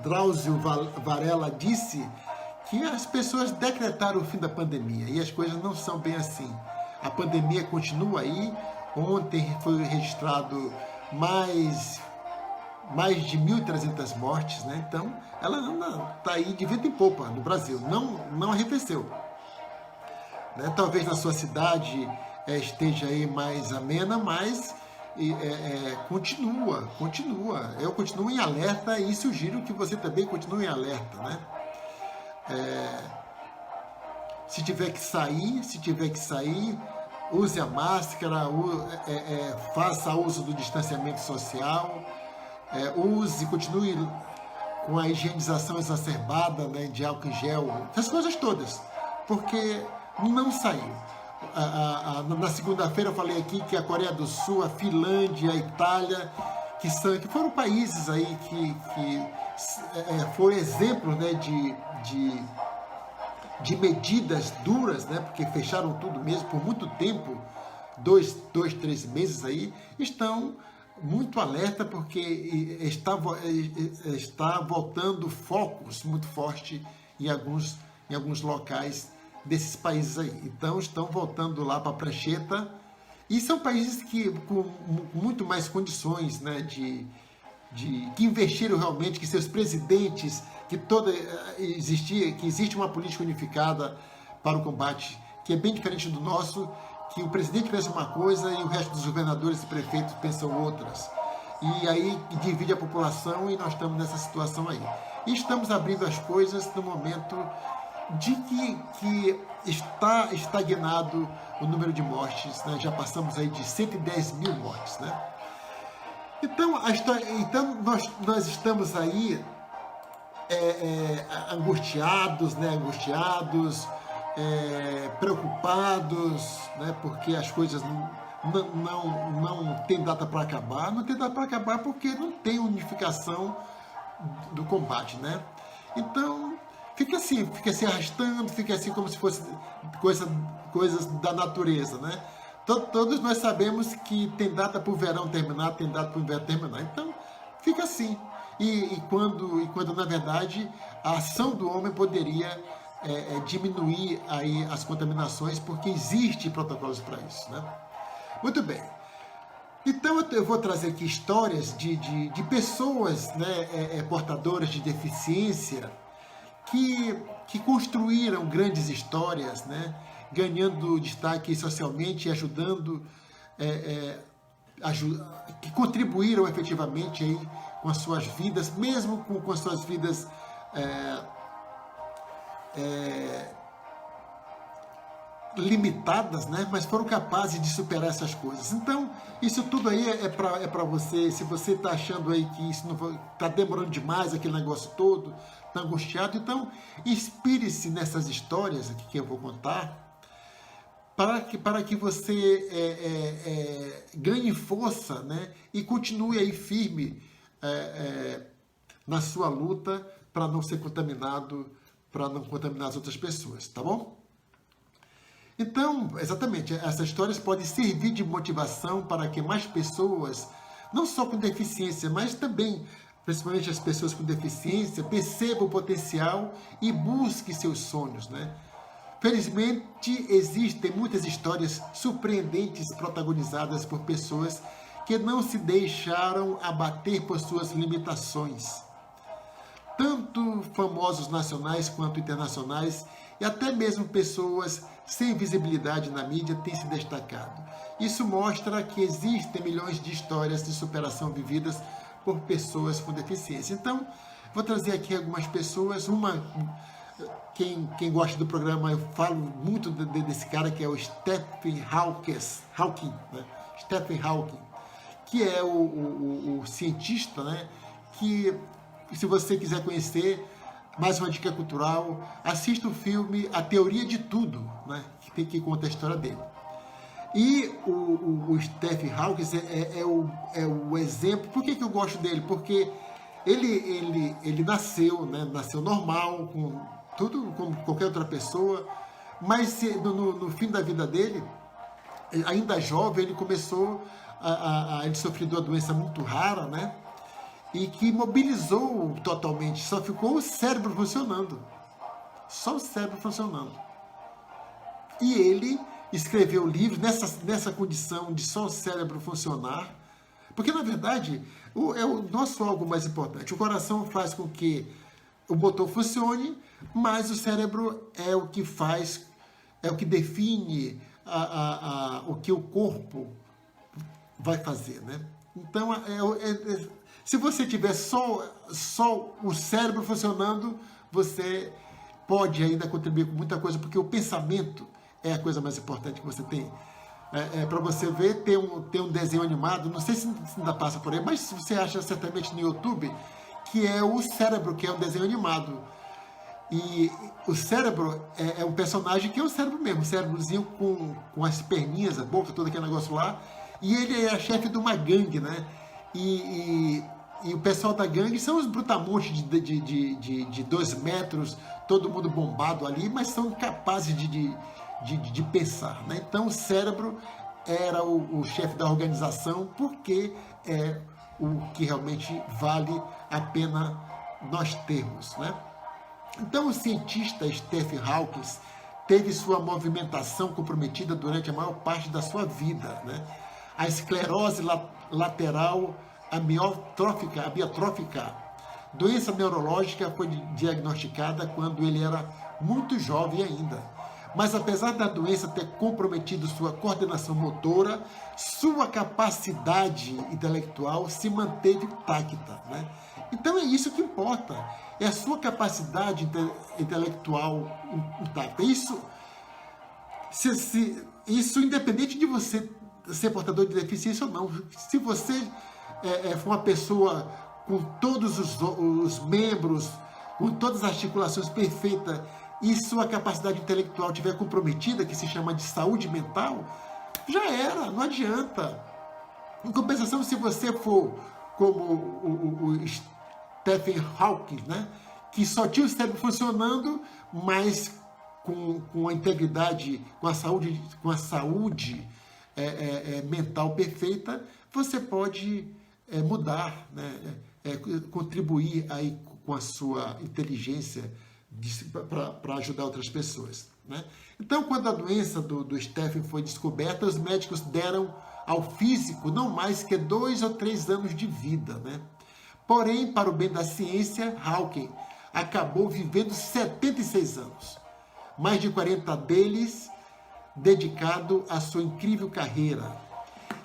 Drauzio Varela disse, que as pessoas decretaram o fim da pandemia e as coisas não são bem assim. A pandemia continua aí. Ontem foi registrado mais de 1.300 mortes, né? Então, ela está aí de vento em popa no Brasil, não arrefeceu. Né? Talvez na sua cidade esteja aí mais amena, mas continua. Eu continuo em alerta e sugiro que você também continue em alerta, né? Se tiver que sair, use a máscara, faça uso do distanciamento social, continue com a higienização exacerbada, né, de álcool em gel, essas coisas todas, porque não saiu. Na segunda-feira eu falei aqui que a Coreia do Sul, a Finlândia, a Itália, que foram países aí que foi exemplo, né, de medidas duras, né, porque fecharam tudo mesmo por muito tempo, 3 meses aí, estão muito alerta porque está voltando focos muito forte em alguns locais desses países aí. Então estão voltando lá para a prancheta e são países que com muito mais condições, né, que investiram realmente, que seus presidentes, que existe uma política unificada para o combate, que é bem diferente do nosso, que o presidente pensa uma coisa e o resto dos governadores e prefeitos pensam outras. E aí divide a população e nós estamos nessa situação aí. E estamos abrindo as coisas no momento de que está estagnado o número de mortes, né? Já passamos aí de 110 mil mortes, né? Então, nós estamos aí angustiados, né? Preocupados, né? Porque as coisas não tem data para acabar. Não tem data para acabar porque não tem unificação do combate, né? Então, fica assim arrastando, fica assim como se fosse coisas da natureza, né? Todos nós sabemos que tem data para o verão terminar, tem data para o inverno terminar. Então, fica assim. E quando na verdade, a ação do homem poderia diminuir aí as contaminações, porque existe protocolos para isso, né? Muito bem. Então, eu vou trazer aqui histórias de pessoas, né, portadoras de deficiência que construíram grandes histórias, né, ganhando destaque socialmente e ajudando, que contribuíram efetivamente aí com as suas vidas, mesmo com as suas vidas limitadas, né? Mas foram capazes de superar essas coisas. Então, isso tudo aí é para você. Se você está achando aí que isso está demorando demais, aquele negócio todo, está angustiado, então inspire-se nessas histórias aqui que eu vou contar, para que você ganhe força, né? E continue aí firme na sua luta para não ser contaminado, para não contaminar as outras pessoas, tá bom? Então, exatamente, essas histórias podem servir de motivação para que mais pessoas, não só com deficiência, mas também, principalmente as pessoas com deficiência, percebam o potencial e busquem seus sonhos, né? Felizmente, existem muitas histórias surpreendentes protagonizadas por pessoas que não se deixaram abater por suas limitações. Tanto famosos nacionais quanto internacionais e até mesmo pessoas sem visibilidade na mídia têm se destacado. Isso mostra que existem milhões de histórias de superação vividas por pessoas com deficiência. Então, vou trazer aqui algumas pessoas. Quem gosta do programa, eu falo muito desse cara, que é o Stephen Hawking, né? Stephen Hawking, que é o cientista, né? Que, se você quiser conhecer, mais uma dica cultural, assista o filme A Teoria de Tudo, né? Que conta a história dele. E o Stephen Hawking é o exemplo. Por que eu gosto dele? Porque ele nasceu, né? Nasceu normal, com tudo como qualquer outra pessoa, mas no fim da vida dele, ainda jovem, ele começou ele sofreu de uma doença muito rara, né? E que mobilizou totalmente, só ficou o cérebro funcionando. Só o cérebro funcionando. E ele escreveu livros nessa condição de só o cérebro funcionar, porque, na verdade, é o nosso algo mais importante. O coração faz com que o motor funcione, mas o cérebro é o que faz, é o que define o que o corpo vai fazer, né? Então, se você tiver só o cérebro funcionando, você pode ainda contribuir com muita coisa, porque o pensamento é a coisa mais importante que você tem. Para você ver, tem um desenho animado, não sei se ainda passa por aí, mas você acha certamente no YouTube, que é o Cérebro, que é um desenho animado. E o Cérebro é um personagem que é o cérebro mesmo, um cérebrozinho com as perninhas, a boca, todo aquele negócio lá. E ele é chefe de uma gangue, né? E o pessoal da gangue são os brutamontes de 2 metros, todo mundo bombado ali, mas são capazes de pensar, né? Então o cérebro era o chefe da organização, porque é o que realmente vale a pena nós termos, né? Então o cientista Stephen Hawking teve sua movimentação comprometida durante a maior parte da sua vida, né? A esclerose lateral amiotrófica, doença neurológica, foi diagnosticada quando ele era muito jovem ainda. Mas apesar da doença ter comprometido sua coordenação motora, sua capacidade intelectual se manteve intacta, né? Então é isso que importa, é a sua capacidade intelectual intacta. Isso independente de você ser portador de deficiência ou não. Se você for uma pessoa com todos os membros, com todas as articulações perfeitas, e sua capacidade intelectual estiver comprometida, que se chama de saúde mental, já era, não adianta. Em compensação, se você for como o Stephen Hawking, né, que só tinha o cérebro funcionando, mas com a integridade, com a saúde mental perfeita, você pode mudar, né, contribuir aí com a sua inteligência para ajudar outras pessoas, né? Então, quando a doença do Stephen foi descoberta, os médicos deram ao físico não mais que 2 ou 3 anos de vida, né? Porém, para o bem da ciência, Hawking acabou vivendo 76 anos, mais de 40 deles dedicado à sua incrível carreira.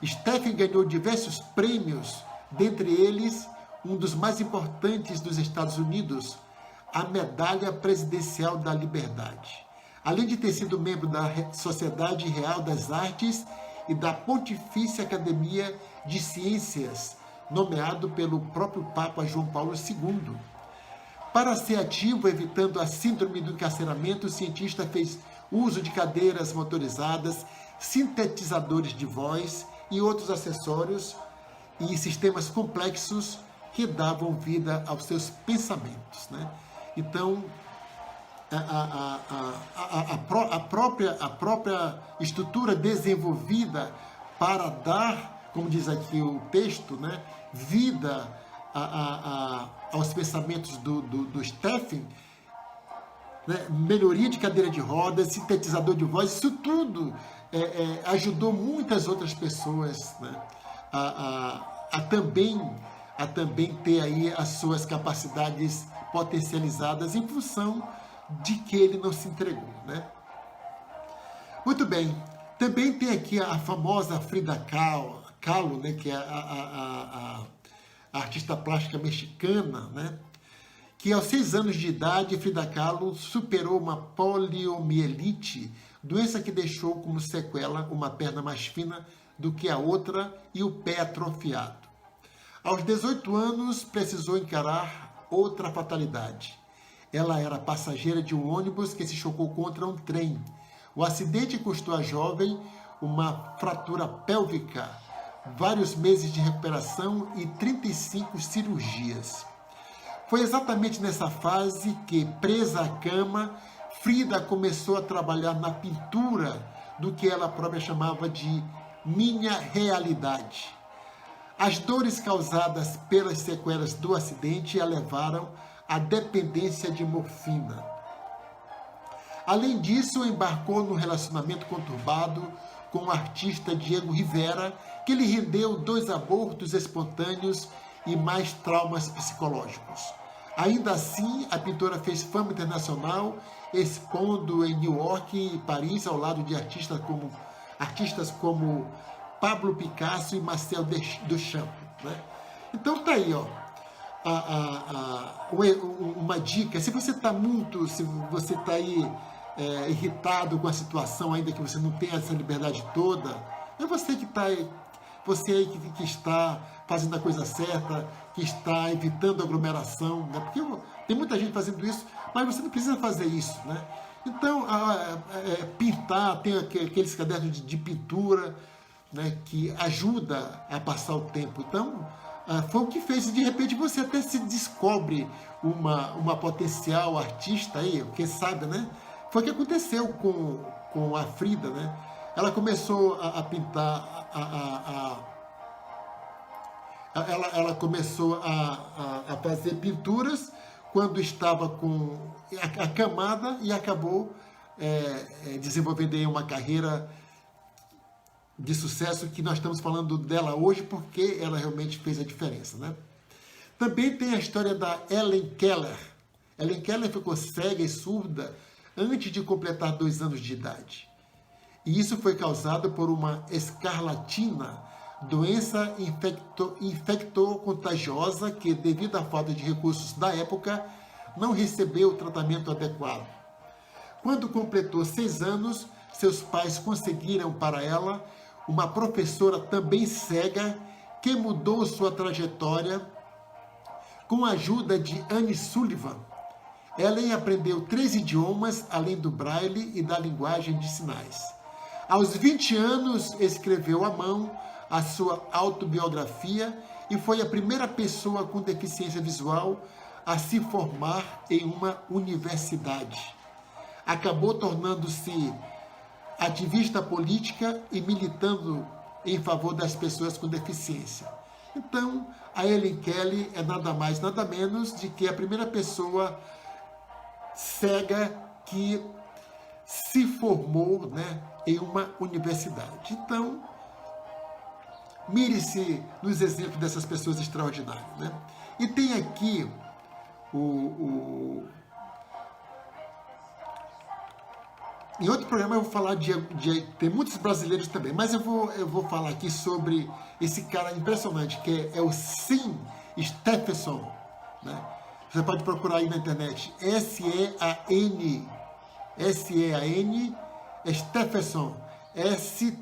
Stephen ganhou diversos prêmios, dentre eles um dos mais importantes dos Estados Unidos, a Medalha Presidencial da Liberdade. Além de ter sido membro da Sociedade Real das Artes e da Pontifícia Academia de Ciências, nomeado pelo próprio Papa João Paulo II. Para ser ativo, evitando a síndrome do encarceramento, o cientista fez uso de cadeiras motorizadas, sintetizadores de voz e outros acessórios e sistemas complexos que davam vida aos seus pensamentos, né? Então, a própria estrutura desenvolvida para dar, como diz aqui o texto, né, vida aos pensamentos do Stephen, né, melhoria de cadeira de rodas, sintetizador de voz, isso tudo ajudou muitas outras pessoas, né, a também ter aí as suas capacidades potencializadas em função de que ele não se entregou, né? Muito bem. Também tem aqui a famosa Frida Kahlo, né, que é a artista plástica mexicana, né? Que aos 6 anos de idade, Frida Kahlo superou uma poliomielite, doença que deixou como sequela uma perna mais fina do que a outra e o pé atrofiado. Aos 18 anos, precisou encarar outra fatalidade. Ela era passageira de um ônibus que se chocou contra um trem. O acidente custou à jovem uma fratura pélvica, vários meses de recuperação e 35 cirurgias. Foi exatamente nessa fase que, presa à cama, Frida começou a trabalhar na pintura do que ela própria chamava de minha realidade. As dores causadas pelas sequelas do acidente a levaram à dependência de morfina. Além disso, embarcou num relacionamento conturbado com o artista Diego Rivera, que lhe rendeu 2 abortos espontâneos e mais traumas psicológicos. Ainda assim, a pintora fez fama internacional, expondo em New York e Paris ao lado de artistas como Pablo Picasso e Marcel Duchamp, né? Então tá aí, ó, uma dica. Se você está aí irritado com a situação, ainda que você não tenha essa liberdade toda, é você que está aí, que está fazendo a coisa certa, que está evitando aglomeração, né? Porque tem muita gente fazendo isso, mas você não precisa fazer isso, né? Então, pintar, tem aqueles cadernos de pintura, né, que ajuda a passar o tempo. Então, foi o que fez, e de repente você até se descobre uma potencial artista aí, quem sabe, né? Foi o que aconteceu com a Frida, né? Ela começou a pintar, ela começou a fazer pinturas quando estava acamada e acabou desenvolvendo aí uma carreira de sucesso, que nós estamos falando dela hoje porque ela realmente fez a diferença, né? Também tem a história da Helen Keller. Helen Keller ficou cega e surda antes de completar 2 anos de idade. E isso foi causado por uma escarlatina, doença infecto-contagiosa que, devido à falta de recursos da época, não recebeu o tratamento adequado. Quando completou 6 anos, seus pais conseguiram para ela uma professora também cega que mudou sua trajetória com a ajuda de Anne Sullivan. Ellen aprendeu 3 idiomas, além do braille e da linguagem de sinais. Aos 20 anos, escreveu à mão a sua autobiografia e foi a primeira pessoa com deficiência visual a se formar em uma universidade. Acabou tornando-se ativista política e militando em favor das pessoas com deficiência. Então, a Helen Keller é nada mais, nada menos de que a primeira pessoa cega que se formou, né, em uma universidade. Então, mire-se nos exemplos dessas pessoas extraordinárias, né? E tem aqui em outro programa eu vou falar tem muitos brasileiros também, mas eu vou falar aqui sobre esse cara impressionante, que é o Sean Stephenson, né? Você pode procurar aí na internet, S-E-A-N, Stephenson, S-T-E-P-H-E-N-S-O-N.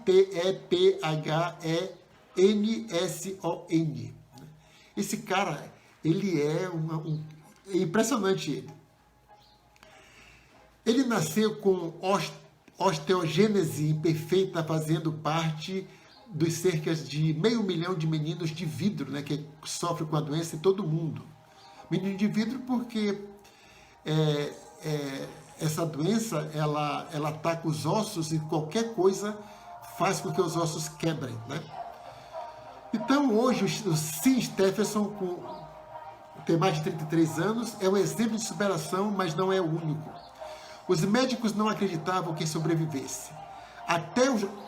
Esse cara, ele é impressionante. Ele nasceu com osteogênese imperfeita, fazendo parte dos cerca de 500 mil de meninos de vidro, né, que sofrem com a doença em todo o mundo. Menino de vidro porque essa doença, ela ataca os ossos e qualquer coisa faz com que os ossos quebrem, né? Então, hoje, o Sean Stephenson, tem mais de 33 anos, é um exemplo de superação, mas não é o único. Os médicos não acreditavam que sobrevivesse.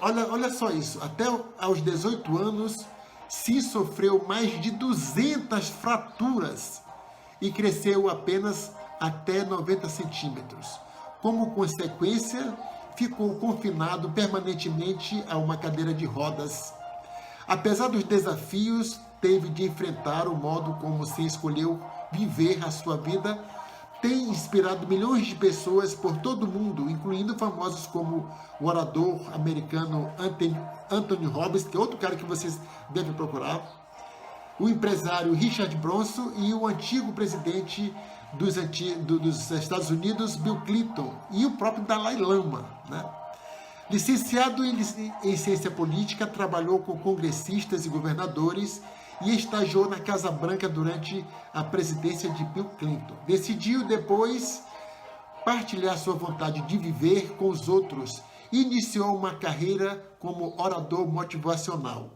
Olha só isso, até aos 18 anos, Sean sofreu mais de 200 fraturas e cresceu apenas até 90 centímetros. Como consequência, ficou confinado permanentemente a uma cadeira de rodas. Apesar dos desafios, teve de enfrentar o modo como se escolheu viver a sua vida. Tem inspirado milhões de pessoas por todo o mundo, incluindo famosos como o orador americano Anthony Robbins, que é outro cara que vocês devem procurar, o empresário Richard Branson e o antigo presidente dos Estados Unidos, Bill Clinton, e o próprio Dalai Lama, né? Licenciado em ciência política, trabalhou com congressistas e governadores e estagiou na Casa Branca durante a presidência de Bill Clinton. Decidiu depois partilhar sua vontade de viver com os outros e iniciou uma carreira como orador motivacional,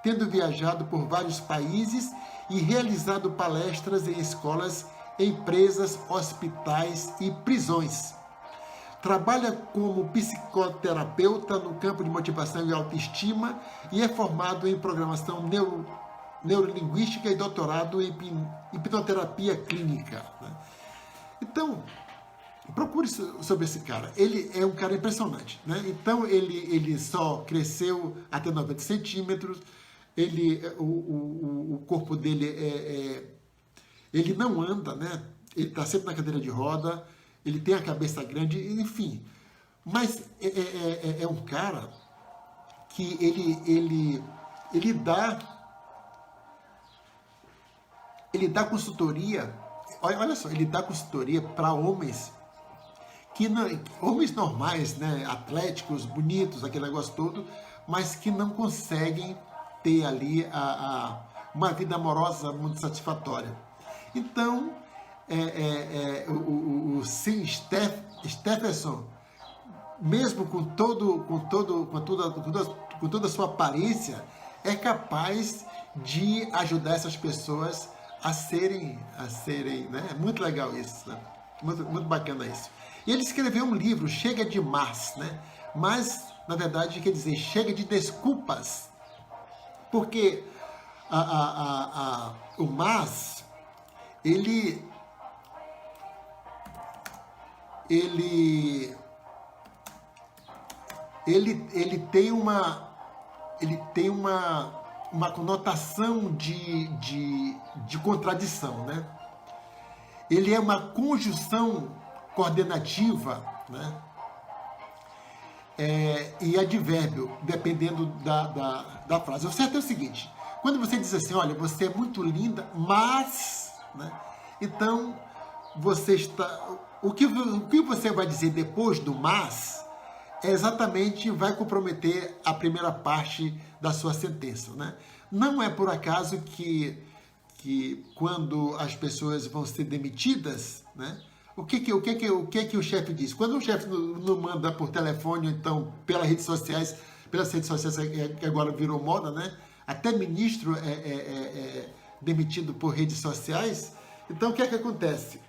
tendo viajado por vários países e realizado palestras em escolas, empresas, hospitais e prisões. trabalha como psicoterapeuta no campo de motivação e autoestima e é formado em programação neurolinguística e doutorado em hipnoterapia clínica. Né? Então, procure sobre esse cara. Ele é um cara impressionante. Né? Então, ele só cresceu até 90 centímetros, o corpo dele ele não anda, né? Ele está sempre na cadeira de roda, ele tem a cabeça grande, enfim. Mas é um cara que ele dá consultoria, olha só, ele dá consultoria para homens homens normais, né, atléticos, bonitos, aquele negócio todo, mas que não conseguem ter ali uma vida amorosa muito satisfatória. Então, o Sim Stephenson, mesmo com toda a sua aparência, é capaz de ajudar essas pessoas a serem, né? Muito legal isso, né? Muito bacana isso. E ele escreveu um livro, Chega de Mas, né? Mas, na verdade, quer dizer, chega de desculpas. Porque o mas, ele tem uma conotação de contradição, né? Ele é uma conjunção coordenativa, né? E advérbio, dependendo da frase. O certo é o seguinte: quando você diz assim, olha, você é muito linda, mas, né? Então, você está... O que você vai dizer depois do mas exatamente vai comprometer a primeira parte da sua sentença, né? Não é por acaso que quando as pessoas vão ser demitidas, né? O que o chefe diz? Quando o chefe não manda por telefone, então pelas redes sociais que agora virou moda, né? Até ministro é demitido por redes sociais. Então o que acontece?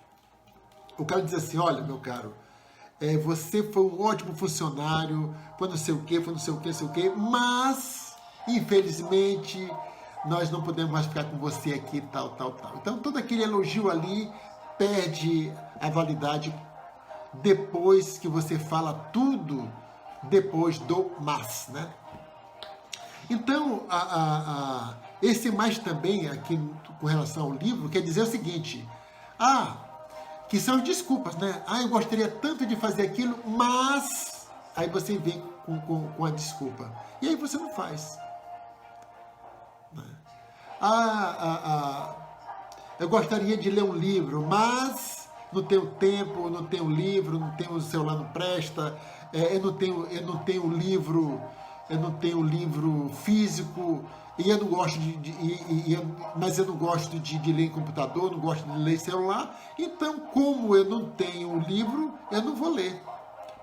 O cara diz assim, olha, meu caro, você foi um ótimo funcionário, foi não sei o quê, mas, infelizmente, nós não podemos mais ficar com você aqui, tal. Então, todo aquele elogio ali perde a validade depois que você fala tudo depois do mas, né? Então, esse mais também, aqui com relação ao livro, quer dizer o seguinte, que são desculpas, né? Eu gostaria tanto de fazer aquilo, mas... Aí você vem com a desculpa. E aí você não faz. Eu gostaria de ler um livro, mas não tenho tempo, não tenho livro, não tenho o celular, não presta, eu não tenho livro físico, e eu não gosto mas eu não gosto de ler em computador, não gosto de ler em celular. Então, como eu não tenho livro, eu não vou ler.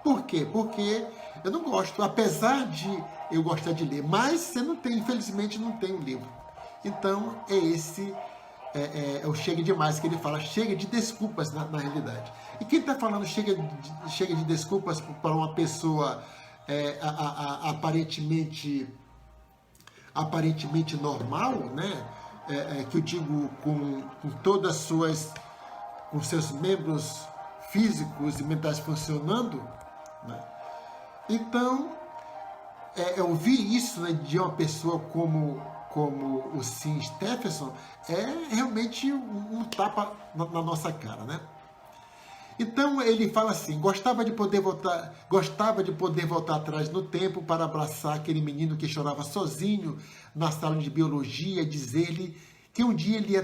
Por quê? Porque eu não gosto, apesar de eu gostar de ler, mas eu não tenho, infelizmente, não tenho livro. Então, é o chega demais que ele fala, chega de desculpas na realidade. E quem está falando chega de desculpas para uma pessoa aparentemente normal, né? Que eu digo com todas com seus membros físicos e mentais funcionando, né? Então, ouvir isso, né, de uma pessoa como o Sim Stephenson é realmente um tapa na nossa cara, né? Então ele fala assim, gostava de poder voltar atrás no tempo para abraçar aquele menino que chorava sozinho na sala de biologia, dizer-lhe que um dia ele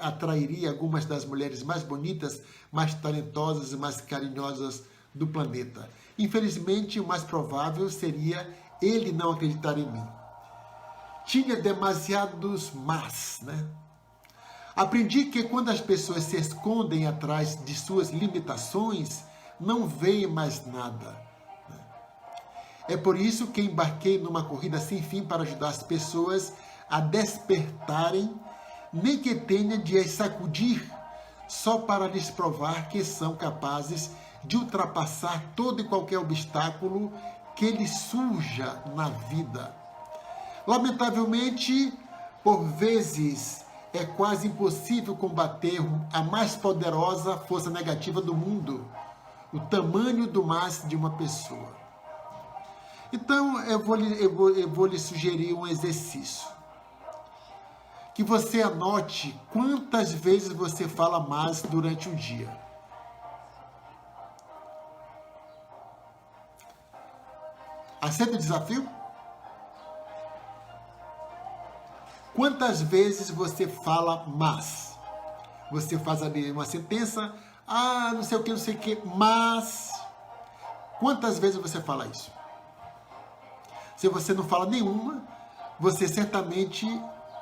atrairia algumas das mulheres mais bonitas, mais talentosas e mais carinhosas do planeta. Infelizmente, o mais provável seria ele não acreditar em mim. Tinha demasiados mas, né? Aprendi que quando as pessoas se escondem atrás de suas limitações, não veem mais nada. É por isso que embarquei numa corrida sem fim para ajudar as pessoas a despertarem, nem que tenha de as sacudir, só para lhes provar que são capazes de ultrapassar todo e qualquer obstáculo que lhe surja na vida. Lamentavelmente, por vezes, é quase impossível combater a mais poderosa força negativa do mundo, o tamanho do mas de uma pessoa. Então, eu vou lhe sugerir um exercício. Que você anote quantas vezes você fala mas durante o dia. Aceita o desafio? Quantas vezes você fala mas? Você faz ali uma sentença, não sei o que, mas... Quantas vezes você fala isso? Se você não fala nenhuma, você certamente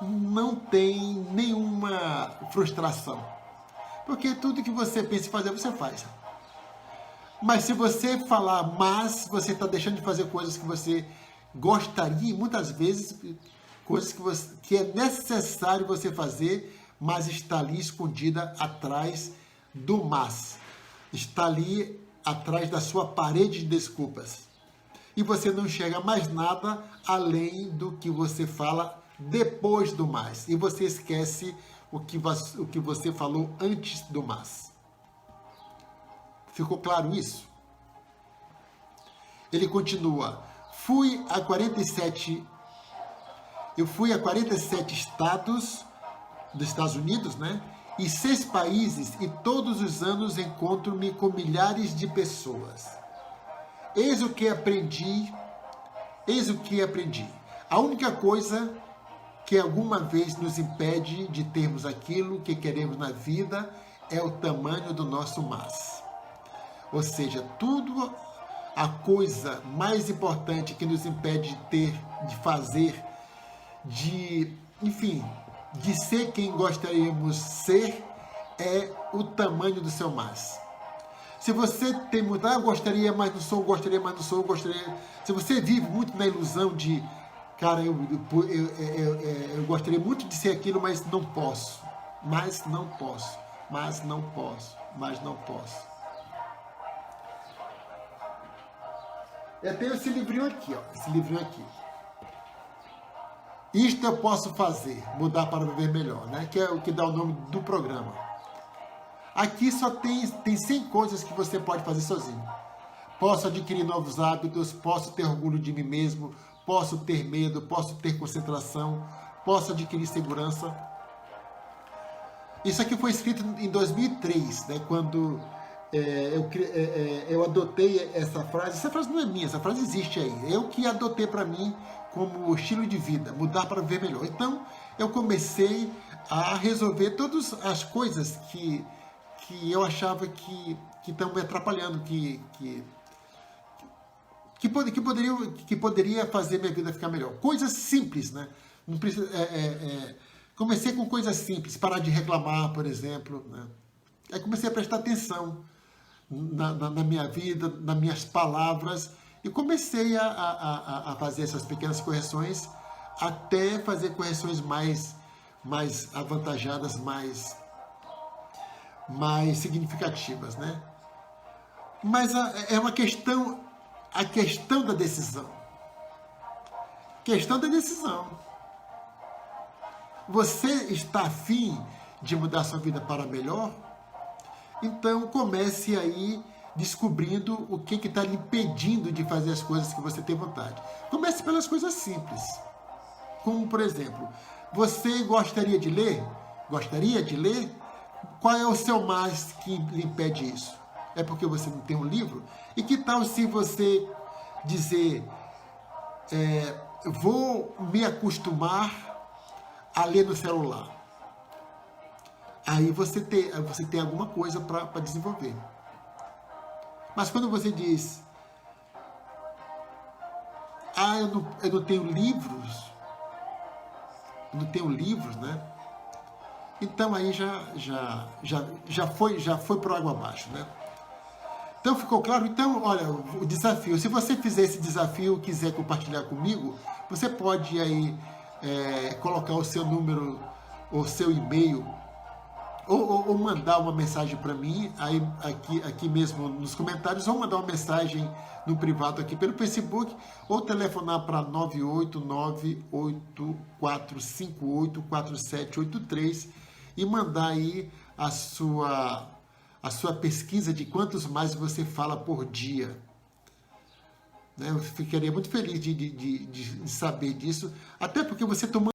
não tem nenhuma frustração. Porque tudo que você pensa em fazer, você faz. Mas se você falar mas, você está deixando de fazer coisas que você gostaria, muitas vezes, coisas que é necessário você fazer, mas está ali escondida atrás do mas. Está ali atrás da sua parede de desculpas. E você não enxerga mais nada além do que você fala depois do mas. E você esquece o que você falou antes do mas. Ficou claro isso? Ele continua. Eu fui a 47 estados dos Estados Unidos, né? E 6 países, e todos os anos encontro-me com milhares de pessoas. Eis o que aprendi. A única coisa que alguma vez nos impede de termos aquilo que queremos na vida é o tamanho do nosso mas. Ou seja, tudo a coisa mais importante que nos impede de ter, de fazer, de ser quem gostaríamos ser, é o tamanho do seu mas. Se você tem muito, eu gostaria, mas não sou, gostaria, mas não sou, gostaria... Se você vive muito na ilusão de, cara, eu gostaria muito de ser aquilo, mas não posso. Eu tenho esse livrinho aqui, Isto eu posso fazer, mudar para viver melhor, né? Que é o que dá o nome do programa. Aqui só tem 100 coisas que você pode fazer sozinho. Posso adquirir novos hábitos, posso ter orgulho de mim mesmo, posso ter medo, posso ter concentração, posso adquirir segurança. Isso aqui foi escrito em 2003, né? Quando eu adotei essa frase. Essa frase não é minha, essa frase existe aí. Eu que adotei para mim como estilo de vida, mudar para viver melhor. Então, eu comecei a resolver todas as coisas que eu achava que estão me atrapalhando, que poderia fazer minha vida ficar melhor. Coisas simples, né? Não precisa, comecei com coisas simples, parar de reclamar, por exemplo, né? Aí comecei a prestar atenção na minha vida, nas minhas palavras, e comecei a fazer essas pequenas correções, até fazer correções mais avantajadas, mais significativas, né? Mas é uma questão, a questão da decisão. Questão da decisão. Você está afim de mudar sua vida para melhor? Então comece aí descobrindo o que está lhe impedindo de fazer as coisas que você tem vontade. Comece pelas coisas simples. Como, por exemplo, você gostaria de ler? Gostaria de ler? Qual é o seu mas que lhe impede isso? É porque você não tem um livro? E que tal se você dizer, vou me acostumar a ler no celular? Aí você tem alguma coisa para desenvolver. Mas quando você diz, eu não tenho livros, né? Então aí já foi por água abaixo, né? Então ficou claro? Então, olha, o desafio. Se você fizer esse desafio e quiser compartilhar comigo, você pode aí colocar o seu número, o seu e-mail ou mandar uma mensagem para mim, aí aqui mesmo nos comentários, ou mandar uma mensagem no privado aqui pelo Facebook, ou telefonar para 98984584783 e mandar aí a sua pesquisa de quantos mais você fala por dia. Eu ficaria muito feliz de saber disso, até porque você tomando